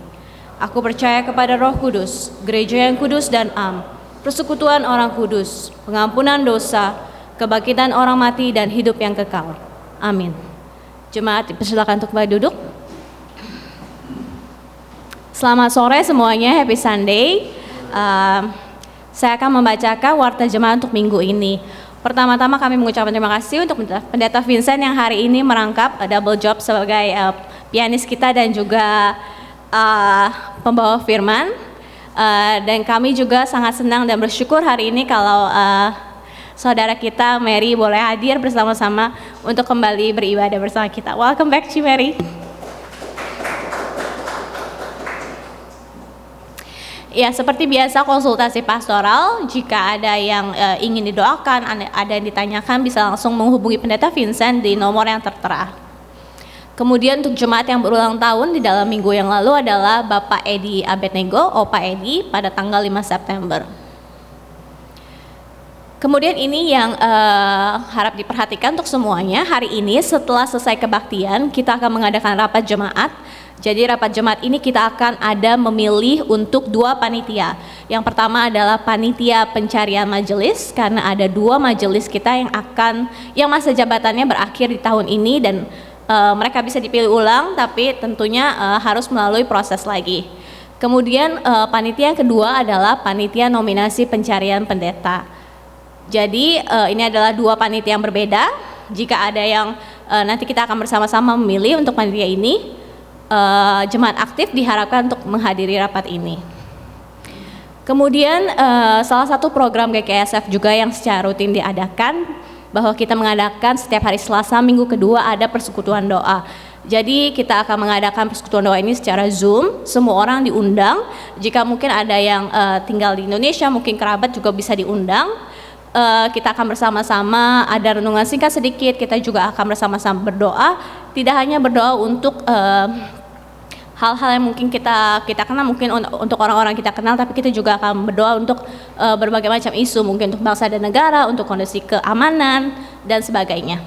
Aku percaya kepada Roh Kudus, gereja yang kudus dan am, persekutuan orang kudus, pengampunan dosa, kebangkitan orang mati dan hidup yang kekal. Amin. Jemaat dipersilakan untuk kembali duduk. Selamat sore semuanya, happy Sunday. Saya akan membacakan warta jemaat untuk minggu ini. Pertama-tama kami mengucapkan terima kasih untuk Pendeta Vincent yang hari ini merangkap double job sebagai pianis kita dan juga pembawa firman. Dan kami juga sangat senang dan bersyukur hari ini kalau saudara kita Mary boleh hadir bersama-sama untuk kembali beribadah bersama kita. Welcome back, Ci Mary. Ya, seperti biasa konsultasi pastoral, jika ada yang ingin didoakan, ada yang ditanyakan, bisa langsung menghubungi Pendeta Vincent di nomor yang tertera. Kemudian untuk jemaat yang berulang tahun di dalam minggu yang lalu adalah Bapak Edi Abednego, Opa Edi, pada tanggal 5 September. Kemudian ini yang harap diperhatikan untuk semuanya, hari ini setelah selesai kebaktian, kita akan mengadakan rapat jemaat. Jadi rapat jemaat ini kita akan ada memilih untuk 2 panitia. Yang pertama adalah panitia pencarian majelis, karena ada 2 majelis kita yang masa jabatannya berakhir di tahun ini dan mereka bisa dipilih ulang, tapi tentunya harus melalui proses lagi. Kemudian panitia yang kedua adalah panitia nominasi pencarian pendeta. Jadi ini adalah 2 panitia yang berbeda. Jika ada yang nanti kita akan bersama-sama memilih untuk panitia ini, jemaat aktif diharapkan untuk menghadiri rapat ini. Kemudian salah satu program GKSF juga yang secara rutin diadakan, bahwa kita mengadakan setiap hari Selasa minggu kedua ada persekutuan doa. Jadi kita akan mengadakan persekutuan doa ini secara Zoom, semua orang diundang. Jika mungkin ada yang tinggal di Indonesia, mungkin kerabat juga bisa diundang. Kita akan bersama-sama ada renungan singkat sedikit, kita juga akan bersama-sama berdoa. Tidak hanya berdoa untuk hal-hal yang mungkin kita kenal, mungkin untuk orang-orang kita kenal, tapi kita juga akan berdoa untuk berbagai macam isu, mungkin untuk bangsa dan negara, untuk kondisi keamanan dan sebagainya.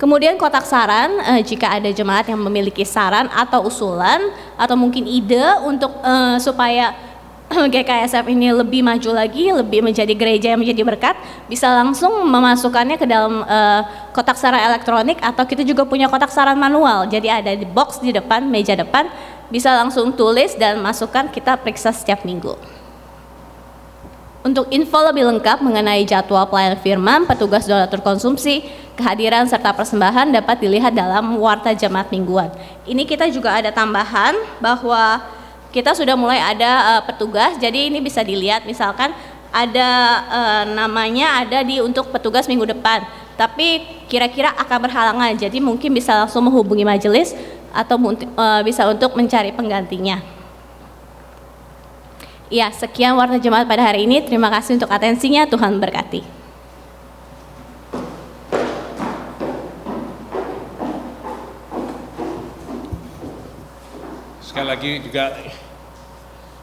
Kemudian kotak saran, jika ada jemaat yang memiliki saran atau usulan atau mungkin ide untuk supaya GKSF ini lebih maju lagi, lebih menjadi gereja yang menjadi berkat, bisa langsung memasukkannya ke dalam kotak saran elektronik, atau kita juga punya kotak saran manual. Jadi ada di box di depan, meja depan, bisa langsung tulis dan masukkan, kita periksa setiap minggu. Untuk info lebih lengkap mengenai jadwal pelayanan firman, petugas donatur konsumsi, kehadiran serta persembahan dapat dilihat dalam warta jemaat mingguan. Ini kita juga ada tambahan bahwa kita sudah mulai ada petugas, jadi ini bisa dilihat, misalkan ada namanya ada untuk petugas minggu depan, tapi kira-kira akan berhalangan, jadi mungkin bisa langsung menghubungi majelis atau bisa untuk mencari penggantinya. Ya, sekian warta jemaat pada hari ini, terima kasih untuk atensinya, Tuhan berkati. Sekali lagi juga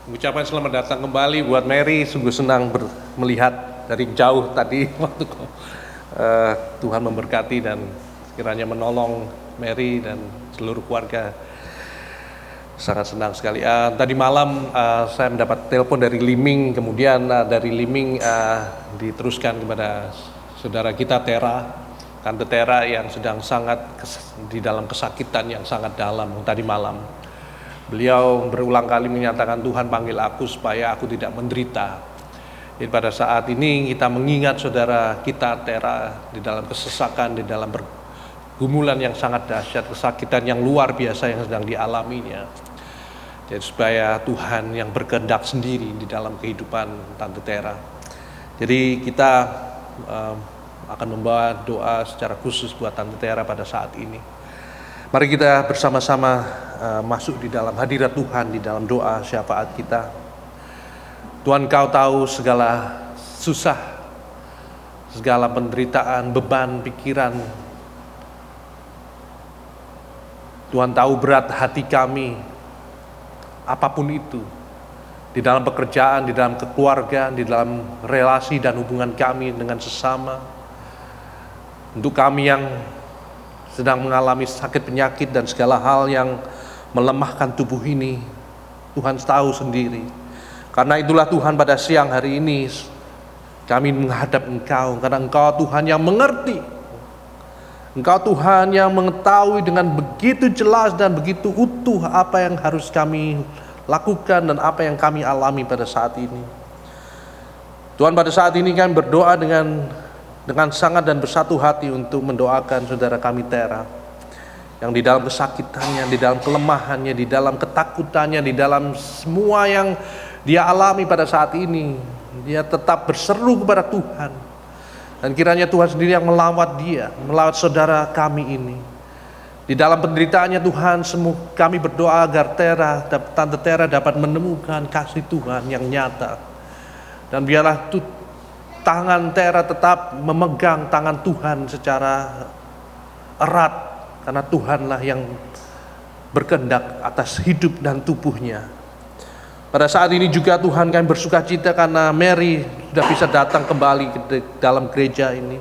mengucapkan selamat datang kembali buat Mary. Sungguh senang melihat dari jauh tadi waktu Tuhan memberkati dan kiranya menolong Mary dan seluruh keluarga. Sangat senang sekali. Tadi malam saya mendapat telepon dari Liming, kemudian dari Liming diteruskan kepada saudara kita Tante Tera yang sedang sangat di dalam kesakitan yang sangat dalam tadi malam. Beliau berulang kali menyatakan, Tuhan panggil aku supaya aku tidak menderita. Jadi pada saat ini kita mengingat saudara kita Tera di dalam kesesakan, di dalam pergumulan yang sangat dahsyat, kesakitan yang luar biasa yang sedang dialaminya. Jadi supaya Tuhan yang berkehendak sendiri di dalam kehidupan Tante Tera. Jadi kita akan membawa doa secara khusus buat Tante Tera pada saat ini. Mari kita bersama-sama masuk di dalam hadirat Tuhan, di dalam doa syafaat kita. Tuhan, Kau tahu segala susah, segala penderitaan, beban, pikiran. Tuhan tahu berat hati kami, apapun itu. Di dalam pekerjaan, di dalam keluarga, di dalam relasi dan hubungan kami dengan sesama. Untuk kami yang sedang mengalami sakit penyakit dan segala hal yang melemahkan tubuh ini, Tuhan tahu sendiri. Karena itulah Tuhan pada siang hari ini kami menghadap Engkau, karena Engkau Tuhan yang mengerti. Engkau Tuhan yang mengetahui dengan begitu jelas dan begitu utuh apa yang harus kami lakukan dan apa yang kami alami pada saat ini. Tuhan, pada saat ini kami berdoa dengan sangat dan bersatu hati untuk mendoakan saudara kami Tera, yang di dalam kesakitannya, di dalam kelemahannya, di dalam ketakutannya, di dalam semua yang dia alami pada saat ini, dia tetap berseru kepada Tuhan. Dan kiranya Tuhan sendiri yang melawat dia, melawat saudara kami ini. Di dalam penderitaannya Tuhan, kami berdoa agar Tante Tera dapat menemukan kasih Tuhan yang nyata. Dan biarlah tangan Tera tetap memegang tangan Tuhan secara erat, karena Tuhanlah yang berkehendak atas hidup dan tubuhnya. Pada saat ini juga Tuhan, kami bersuka cita karena Mary sudah bisa datang kembali ke dalam gereja ini.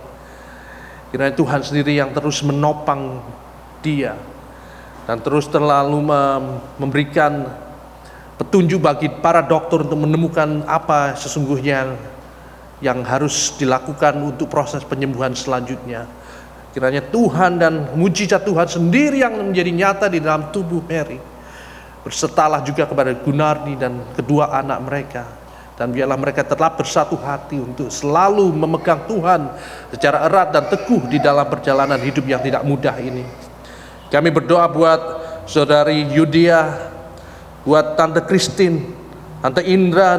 Kiranya Tuhan sendiri yang terus menopang dia dan terus terlalu memberikan petunjuk bagi para dokter untuk menemukan apa sesungguhnya yang harus dilakukan untuk proses penyembuhan selanjutnya. Kiranya Tuhan dan mujizat Tuhan sendiri yang menjadi nyata di dalam tubuh Mary. Bersertalah juga kepada Gunardi dan kedua anak mereka. Dan biarlah mereka tetap bersatu hati untuk selalu memegang Tuhan secara erat dan teguh di dalam perjalanan hidup yang tidak mudah ini. Kami berdoa buat saudari Yudia, buat Tante Christine, Tante Indra,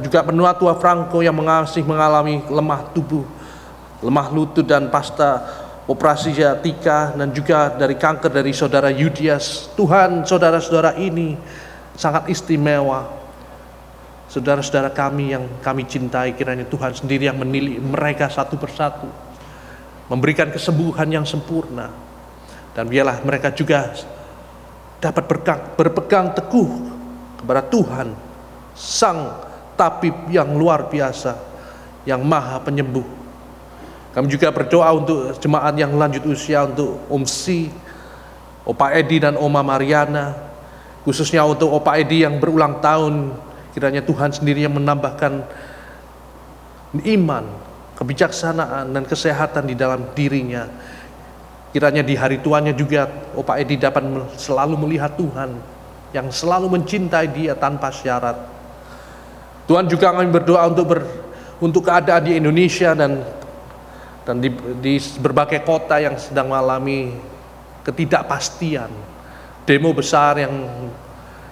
juga penua tua Franco yang masih mengalami lemah tubuh, lemah lutut dan pasca operasi Tika, dan juga dari kanker dari saudara Yudias. Tuhan, saudara-saudara ini sangat istimewa. Saudara-saudara kami yang kami cintai, kiranya Tuhan sendiri yang menilai mereka satu persatu, memberikan kesembuhan yang sempurna. Dan biarlah mereka juga dapat berpegang teguh kepada Tuhan, Sang Tabib yang luar biasa, yang Maha Penyembuh. Kami juga berdoa untuk jemaat yang lanjut usia, untuk Om Si, Opa Edi dan Oma Mariana, khususnya untuk Opa Edi yang berulang tahun. Kiranya Tuhan sendiri yang menambahkan iman, kebijaksanaan dan kesehatan di dalam dirinya. Kiranya di hari tuanya juga Opa Edi dapat selalu melihat Tuhan yang selalu mencintai dia tanpa syarat. Tuhan, juga kami berdoa untuk keadaan di Indonesia dan di berbagai kota yang sedang mengalami ketidakpastian. Demo besar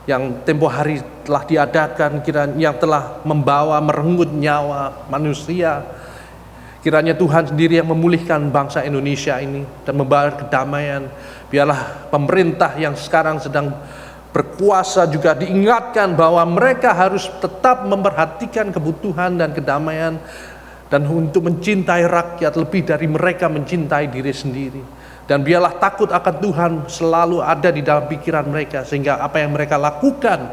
yang tempo hari telah diadakan, yang telah merenggut nyawa manusia. Kiranya Tuhan sendiri yang memulihkan bangsa Indonesia ini dan membawa kedamaian. Biarlah pemerintah yang sekarang sedang berkuasa juga diingatkan bahwa mereka harus tetap memperhatikan kebutuhan dan kedamaian, dan untuk mencintai rakyat lebih dari mereka mencintai diri sendiri. Dan biarlah takut akan Tuhan selalu ada di dalam pikiran mereka, sehingga apa yang mereka lakukan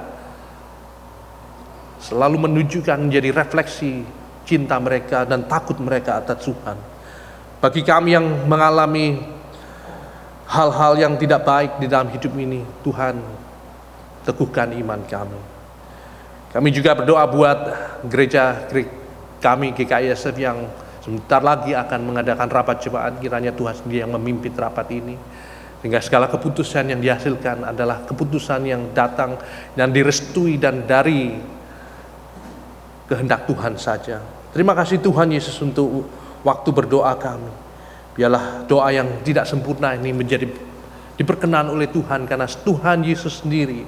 selalu menunjukkan menjadi refleksi cinta mereka dan takut mereka atas Tuhan. Bagi kami yang mengalami hal-hal yang tidak baik di dalam hidup ini, Tuhan teguhkan iman kami. Kami juga berdoa buat gereja kami GKISF yang sebentar lagi akan mengadakan rapat jemaat. Kiranya Tuhan sendiri yang memimpin rapat ini, sehingga segala keputusan yang dihasilkan adalah keputusan yang datang dan direstui dan dari kehendak Tuhan saja. Terima kasih Tuhan Yesus untuk waktu berdoa kami. Biarlah doa yang tidak sempurna ini menjadi diperkenan oleh Tuhan, karena Tuhan Yesus sendiri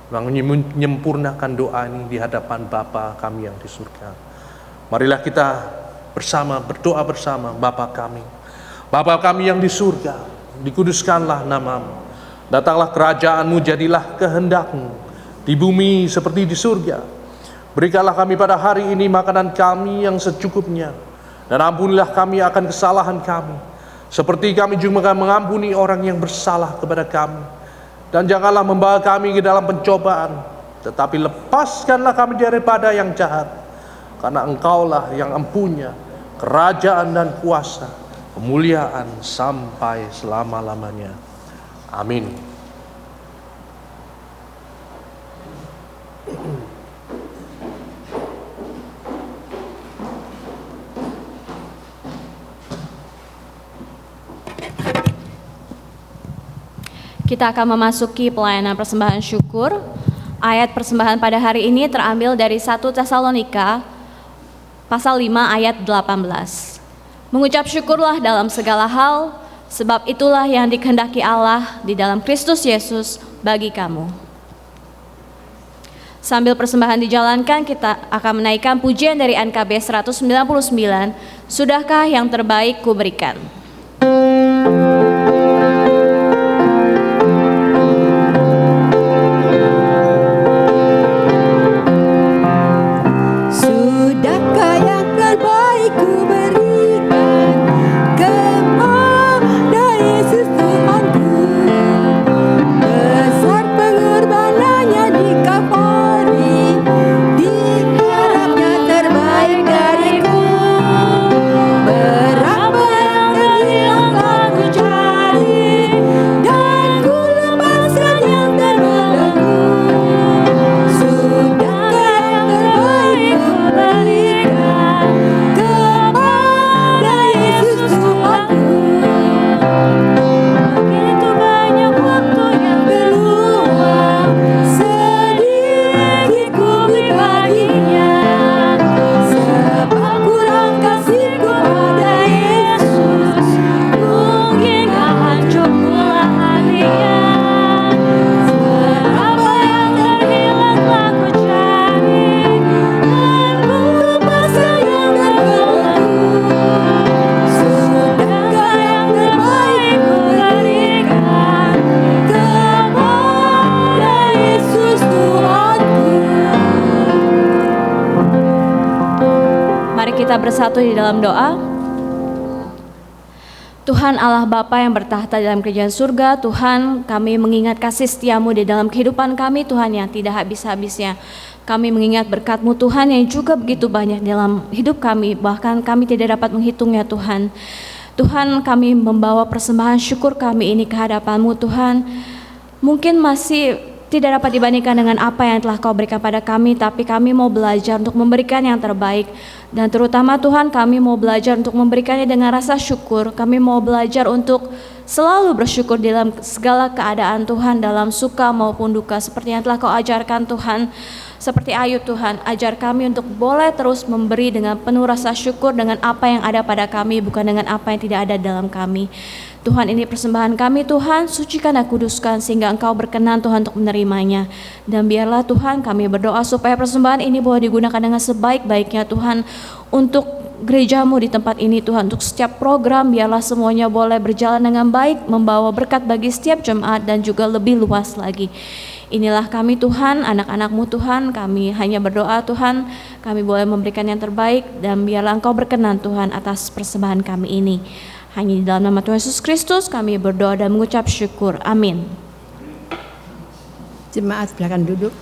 menyempurnakan doa ini di hadapan Bapa kami yang di surga. Marilah kita bersama berdoa bersama. Bapa kami yang di surga, dikuduskanlah namamu. Datanglah kerajaanmu, jadilah kehendakmu di bumi seperti di surga. Berikanlah kami pada hari ini makanan kami yang secukupnya, dan ampunilah kami akan kesalahan kami, seperti kami juga mengampuni orang yang bersalah kepada kami. Dan janganlah membawa kami ke dalam pencobaan, tetapi lepaskanlah kami daripada yang jahat, karena Engkaulah yang empunya kerajaan dan kuasa, kemuliaan sampai selama-lamanya. Amin. Kita akan memasuki pelayanan persembahan syukur. Ayat persembahan pada hari ini terambil dari 1 Tesalonika pasal 5 ayat 18. Mengucap syukurlah dalam segala hal, sebab itulah yang dikehendaki Allah di dalam Kristus Yesus bagi kamu. Sambil persembahan dijalankan, kita akan menaikkan pujian dari NKB 199, Sudahkah yang terbaik kuberikan. Kita bersatu di dalam doa. Tuhan Allah Bapa yang bertahta dalam kerajaan surga, Tuhan, kami mengingat kasih setiamu di dalam kehidupan kami, Tuhan, yang tidak habis-habisnya. Kami mengingat berkat-Mu Tuhan yang juga begitu banyak dalam hidup kami, bahkan kami tidak dapat menghitungnya, Tuhan. Tuhan, kami membawa persembahan syukur kami ini ke hadapan-Mu, Tuhan. Mungkin masih tidak dapat dibandingkan dengan apa yang telah Kau berikan pada kami, tapi kami mau belajar untuk memberikan yang terbaik. Dan terutama Tuhan, kami mau belajar untuk memberikannya dengan rasa syukur. Kami mau belajar untuk selalu bersyukur dalam segala keadaan Tuhan, dalam suka maupun duka, seperti yang telah Kau ajarkan Tuhan. Seperti Ayub, Tuhan, ajar kami untuk boleh terus memberi dengan penuh rasa syukur dengan apa yang ada pada kami, bukan dengan apa yang tidak ada dalam kami. Tuhan, ini persembahan kami, Tuhan, sucikan dan kuduskan sehingga Engkau berkenan, Tuhan, untuk menerimanya. Dan biarlah Tuhan, kami berdoa supaya persembahan ini boleh digunakan dengan sebaik-baiknya, Tuhan, untuk gereja-Mu di tempat ini, Tuhan, untuk setiap program, biarlah semuanya boleh berjalan dengan baik, membawa berkat bagi setiap jemaat dan juga lebih luas lagi. Inilah kami, Tuhan, anak-anak-Mu, Tuhan, kami hanya berdoa, Tuhan, kami boleh memberikan yang terbaik, dan biarlah Engkau berkenan, Tuhan, atas persembahan kami ini. Hanya di dalam nama Tuhan Yesus Kristus kami berdoa dan mengucap syukur. Amin. Jemaat silakan duduk.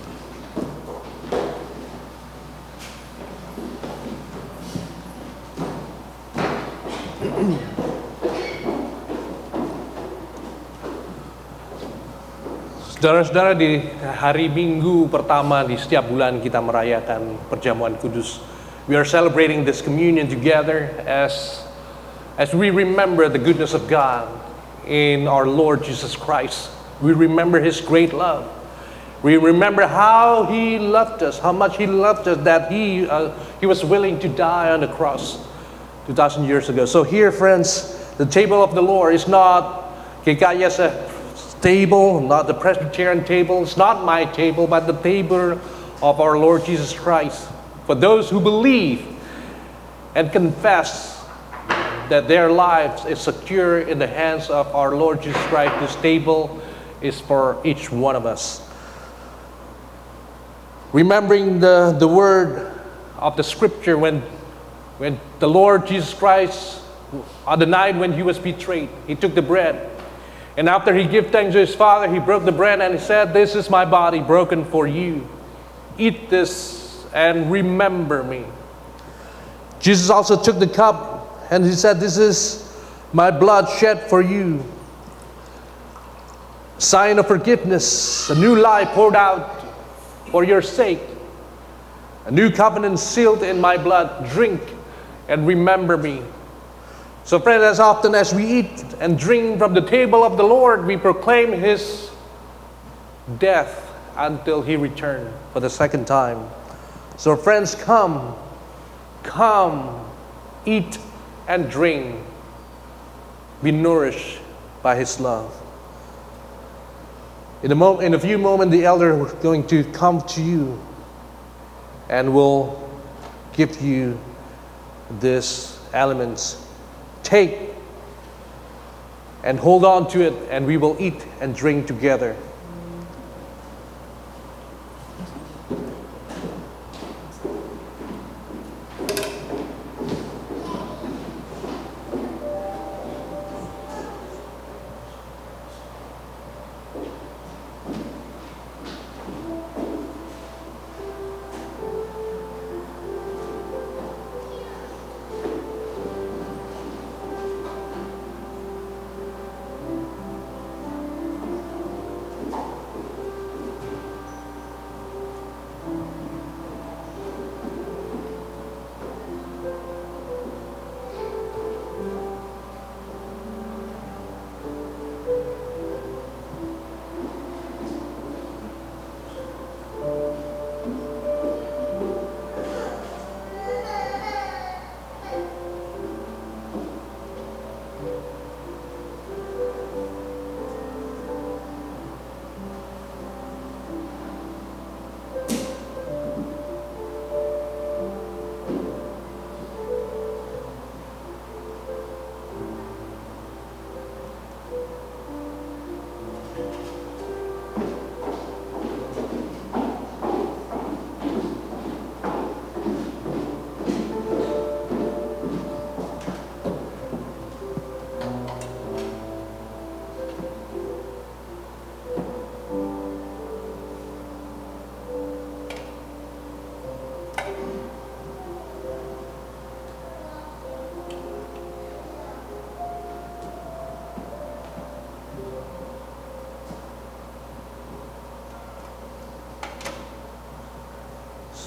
Saudara-saudara, di hari Minggu pertama di setiap bulan kita merayakan perjamuan kudus. We are celebrating this communion together as we remember the goodness of God in our Lord Jesus Christ. We remember His great love. We remember how He loved us, how much He loved us, that He was willing to die on the cross 2,000 years ago. So here, friends, the table of the Lord is not Kikaya's table, not the Presbyterian table. It's not my table, but the table of our Lord Jesus Christ. For those who believe and confess that their lives is secure in the hands of our Lord Jesus Christ, this table is for each one of us. Remembering the word of the scripture when the Lord Jesus Christ, on the night when He was betrayed, He took the bread. And after He gave thanks to His Father, He broke the bread and He said, "This is my body broken for you. Eat this and remember me." Jesus also took the cup and He said, "This is my blood shed for you. Sign of forgiveness, a new life poured out for your sake. A new covenant sealed in my blood. Drink and remember me." So friends, as often as we eat and drink from the table of the Lord, we proclaim His death until He returns for the second time. So friends, come, eat and drink. Be nourished by His love. In a few moments, the elder is going to come to you and will give you these elements. Take and hold on to it, and we will eat and drink together.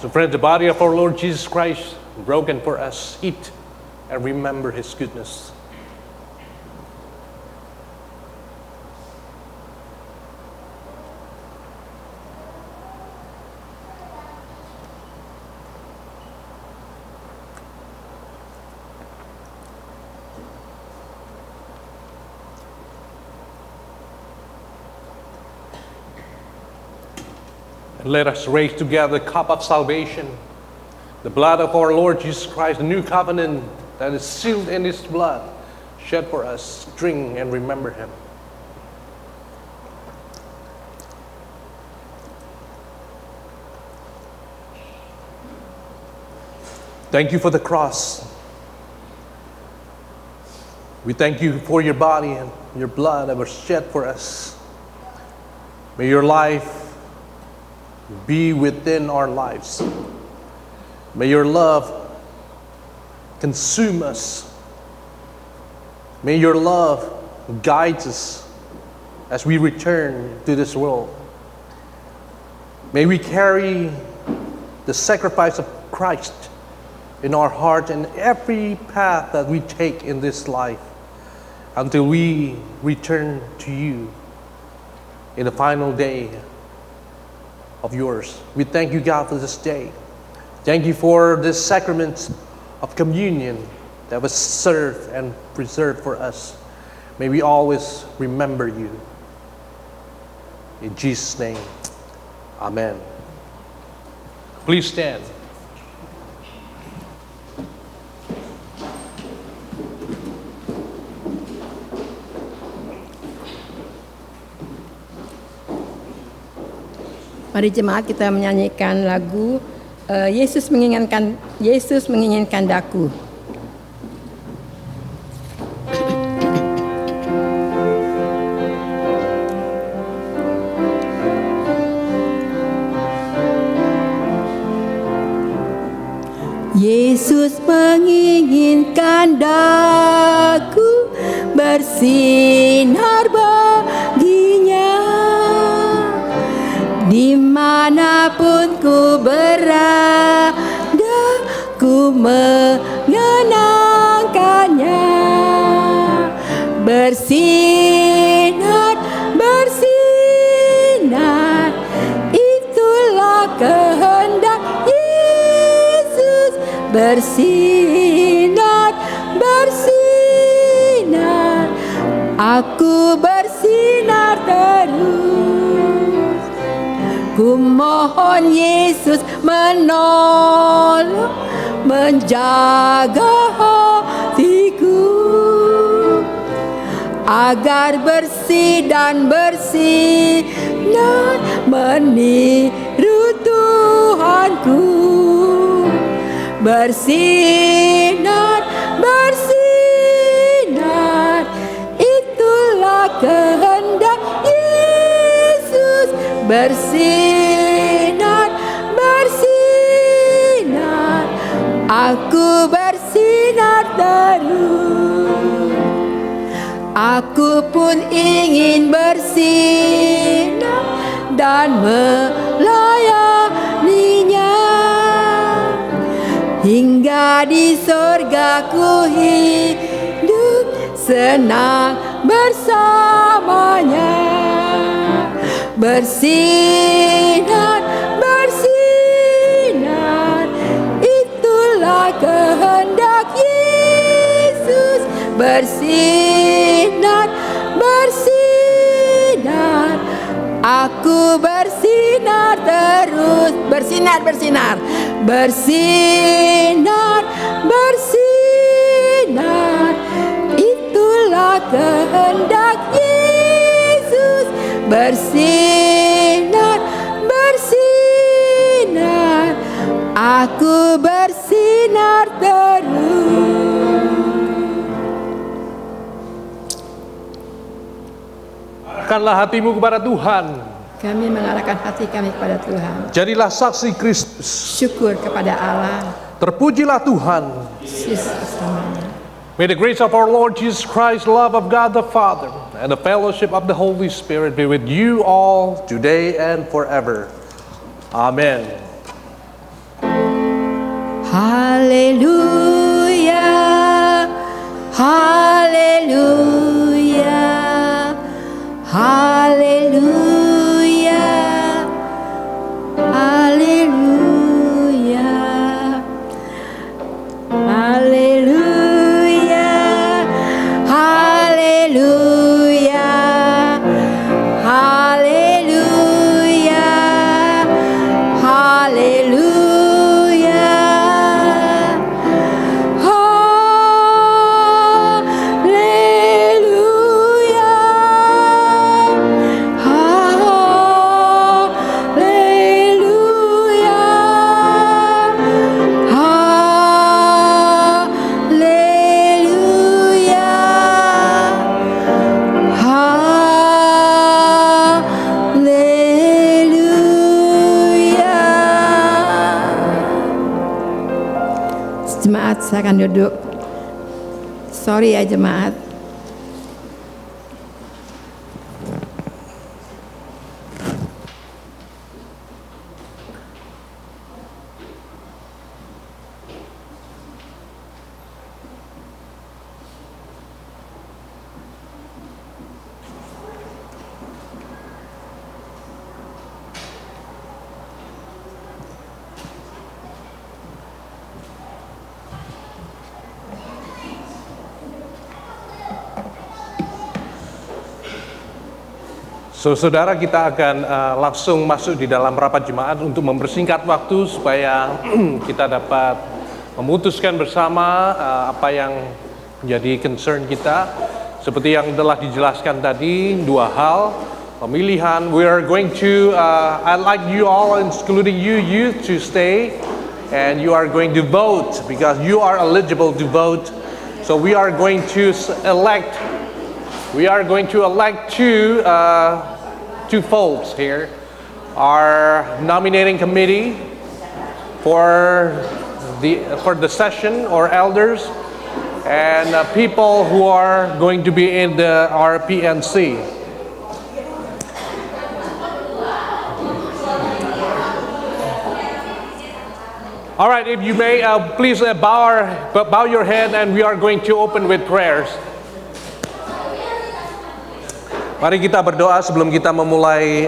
So friends, the body of our Lord Jesus Christ broken for us. Eat and remember His goodness. And let us raise together the cup of salvation, the blood of our Lord Jesus Christ, the new covenant that is sealed in His blood, shed for us. Drink and remember Him. Thank you for the cross. We thank you for your body and your blood that was shed for us. May your life be within our lives. May your love consume us. May your love guide us as we return to this world. May we carry the sacrifice of Christ in our heart and every path that we take in this life until we return to you in the final day of yours. We thank you, God, for this day. Thank you for this sacrament of communion that was served and preserved for us. May we always remember you. In Jesus' name, amen. Please stand. Mari jemaat kita menyanyikan lagu Yesus menginginkan daku. Yesus menginginkan daku bersinar baginya, dimanapun ku berada, ku mengenangkannya. Bersinar, bersinar, itulah kehendak Yesus. Bersinar, bersinar, aku bersinar terus. Ku mohon Yesus menolong, menjaga hatiku, agar bersih dan bersinar meniru Tuhanku. Bersinar, bersinar, itulah kehendak Yesus. Bersinar, bersinar, aku bersinar terus. Aku pun ingin bersinar dan melayaninya, hingga di sorga ku hidup senang bersamanya. Bersinar, bersinar, itulah kehendak Yesus. Bersinar, bersinar, aku bersinar terus. Bersinar, bersinar, bersinar, bersinar, itulah kehendak Yesus. Bersinar, bersinar, aku bersinar terus. Arahkanlah hatimu kepada Tuhan. Kami mengarahkan hati kami kepada Tuhan. Jadilah saksi Kristus. Syukur kepada Allah. Terpujilah Tuhan. Yesus namanya. May the grace of our Lord Jesus Christ, love of God the Father, and the fellowship of the Holy Spirit be with you all today and forever. Amen. Haleluya, haleluya, haleluya, haleluya, haleluya, haleluya, haleluya, haleluya, Jemaat, saya akan duduk. Sorry ya jemaat. So, saudara, kita akan langsung masuk di dalam rapat jemaat untuk mempersingkat waktu supaya kita dapat memutuskan bersama apa yang menjadi concern kita. Seperti yang telah dijelaskan tadi, dua hal, pemilihan. We are going to, I'd like you all, including you youth, to stay, and you are going to vote because you are eligible to vote. So we are going to elect two folks here. Our nominating committee for the session, or elders, and people who are going to be in our PNC. All right, if you may, please bow your head, and we are going to open with prayers. Mari kita berdoa sebelum kita memulai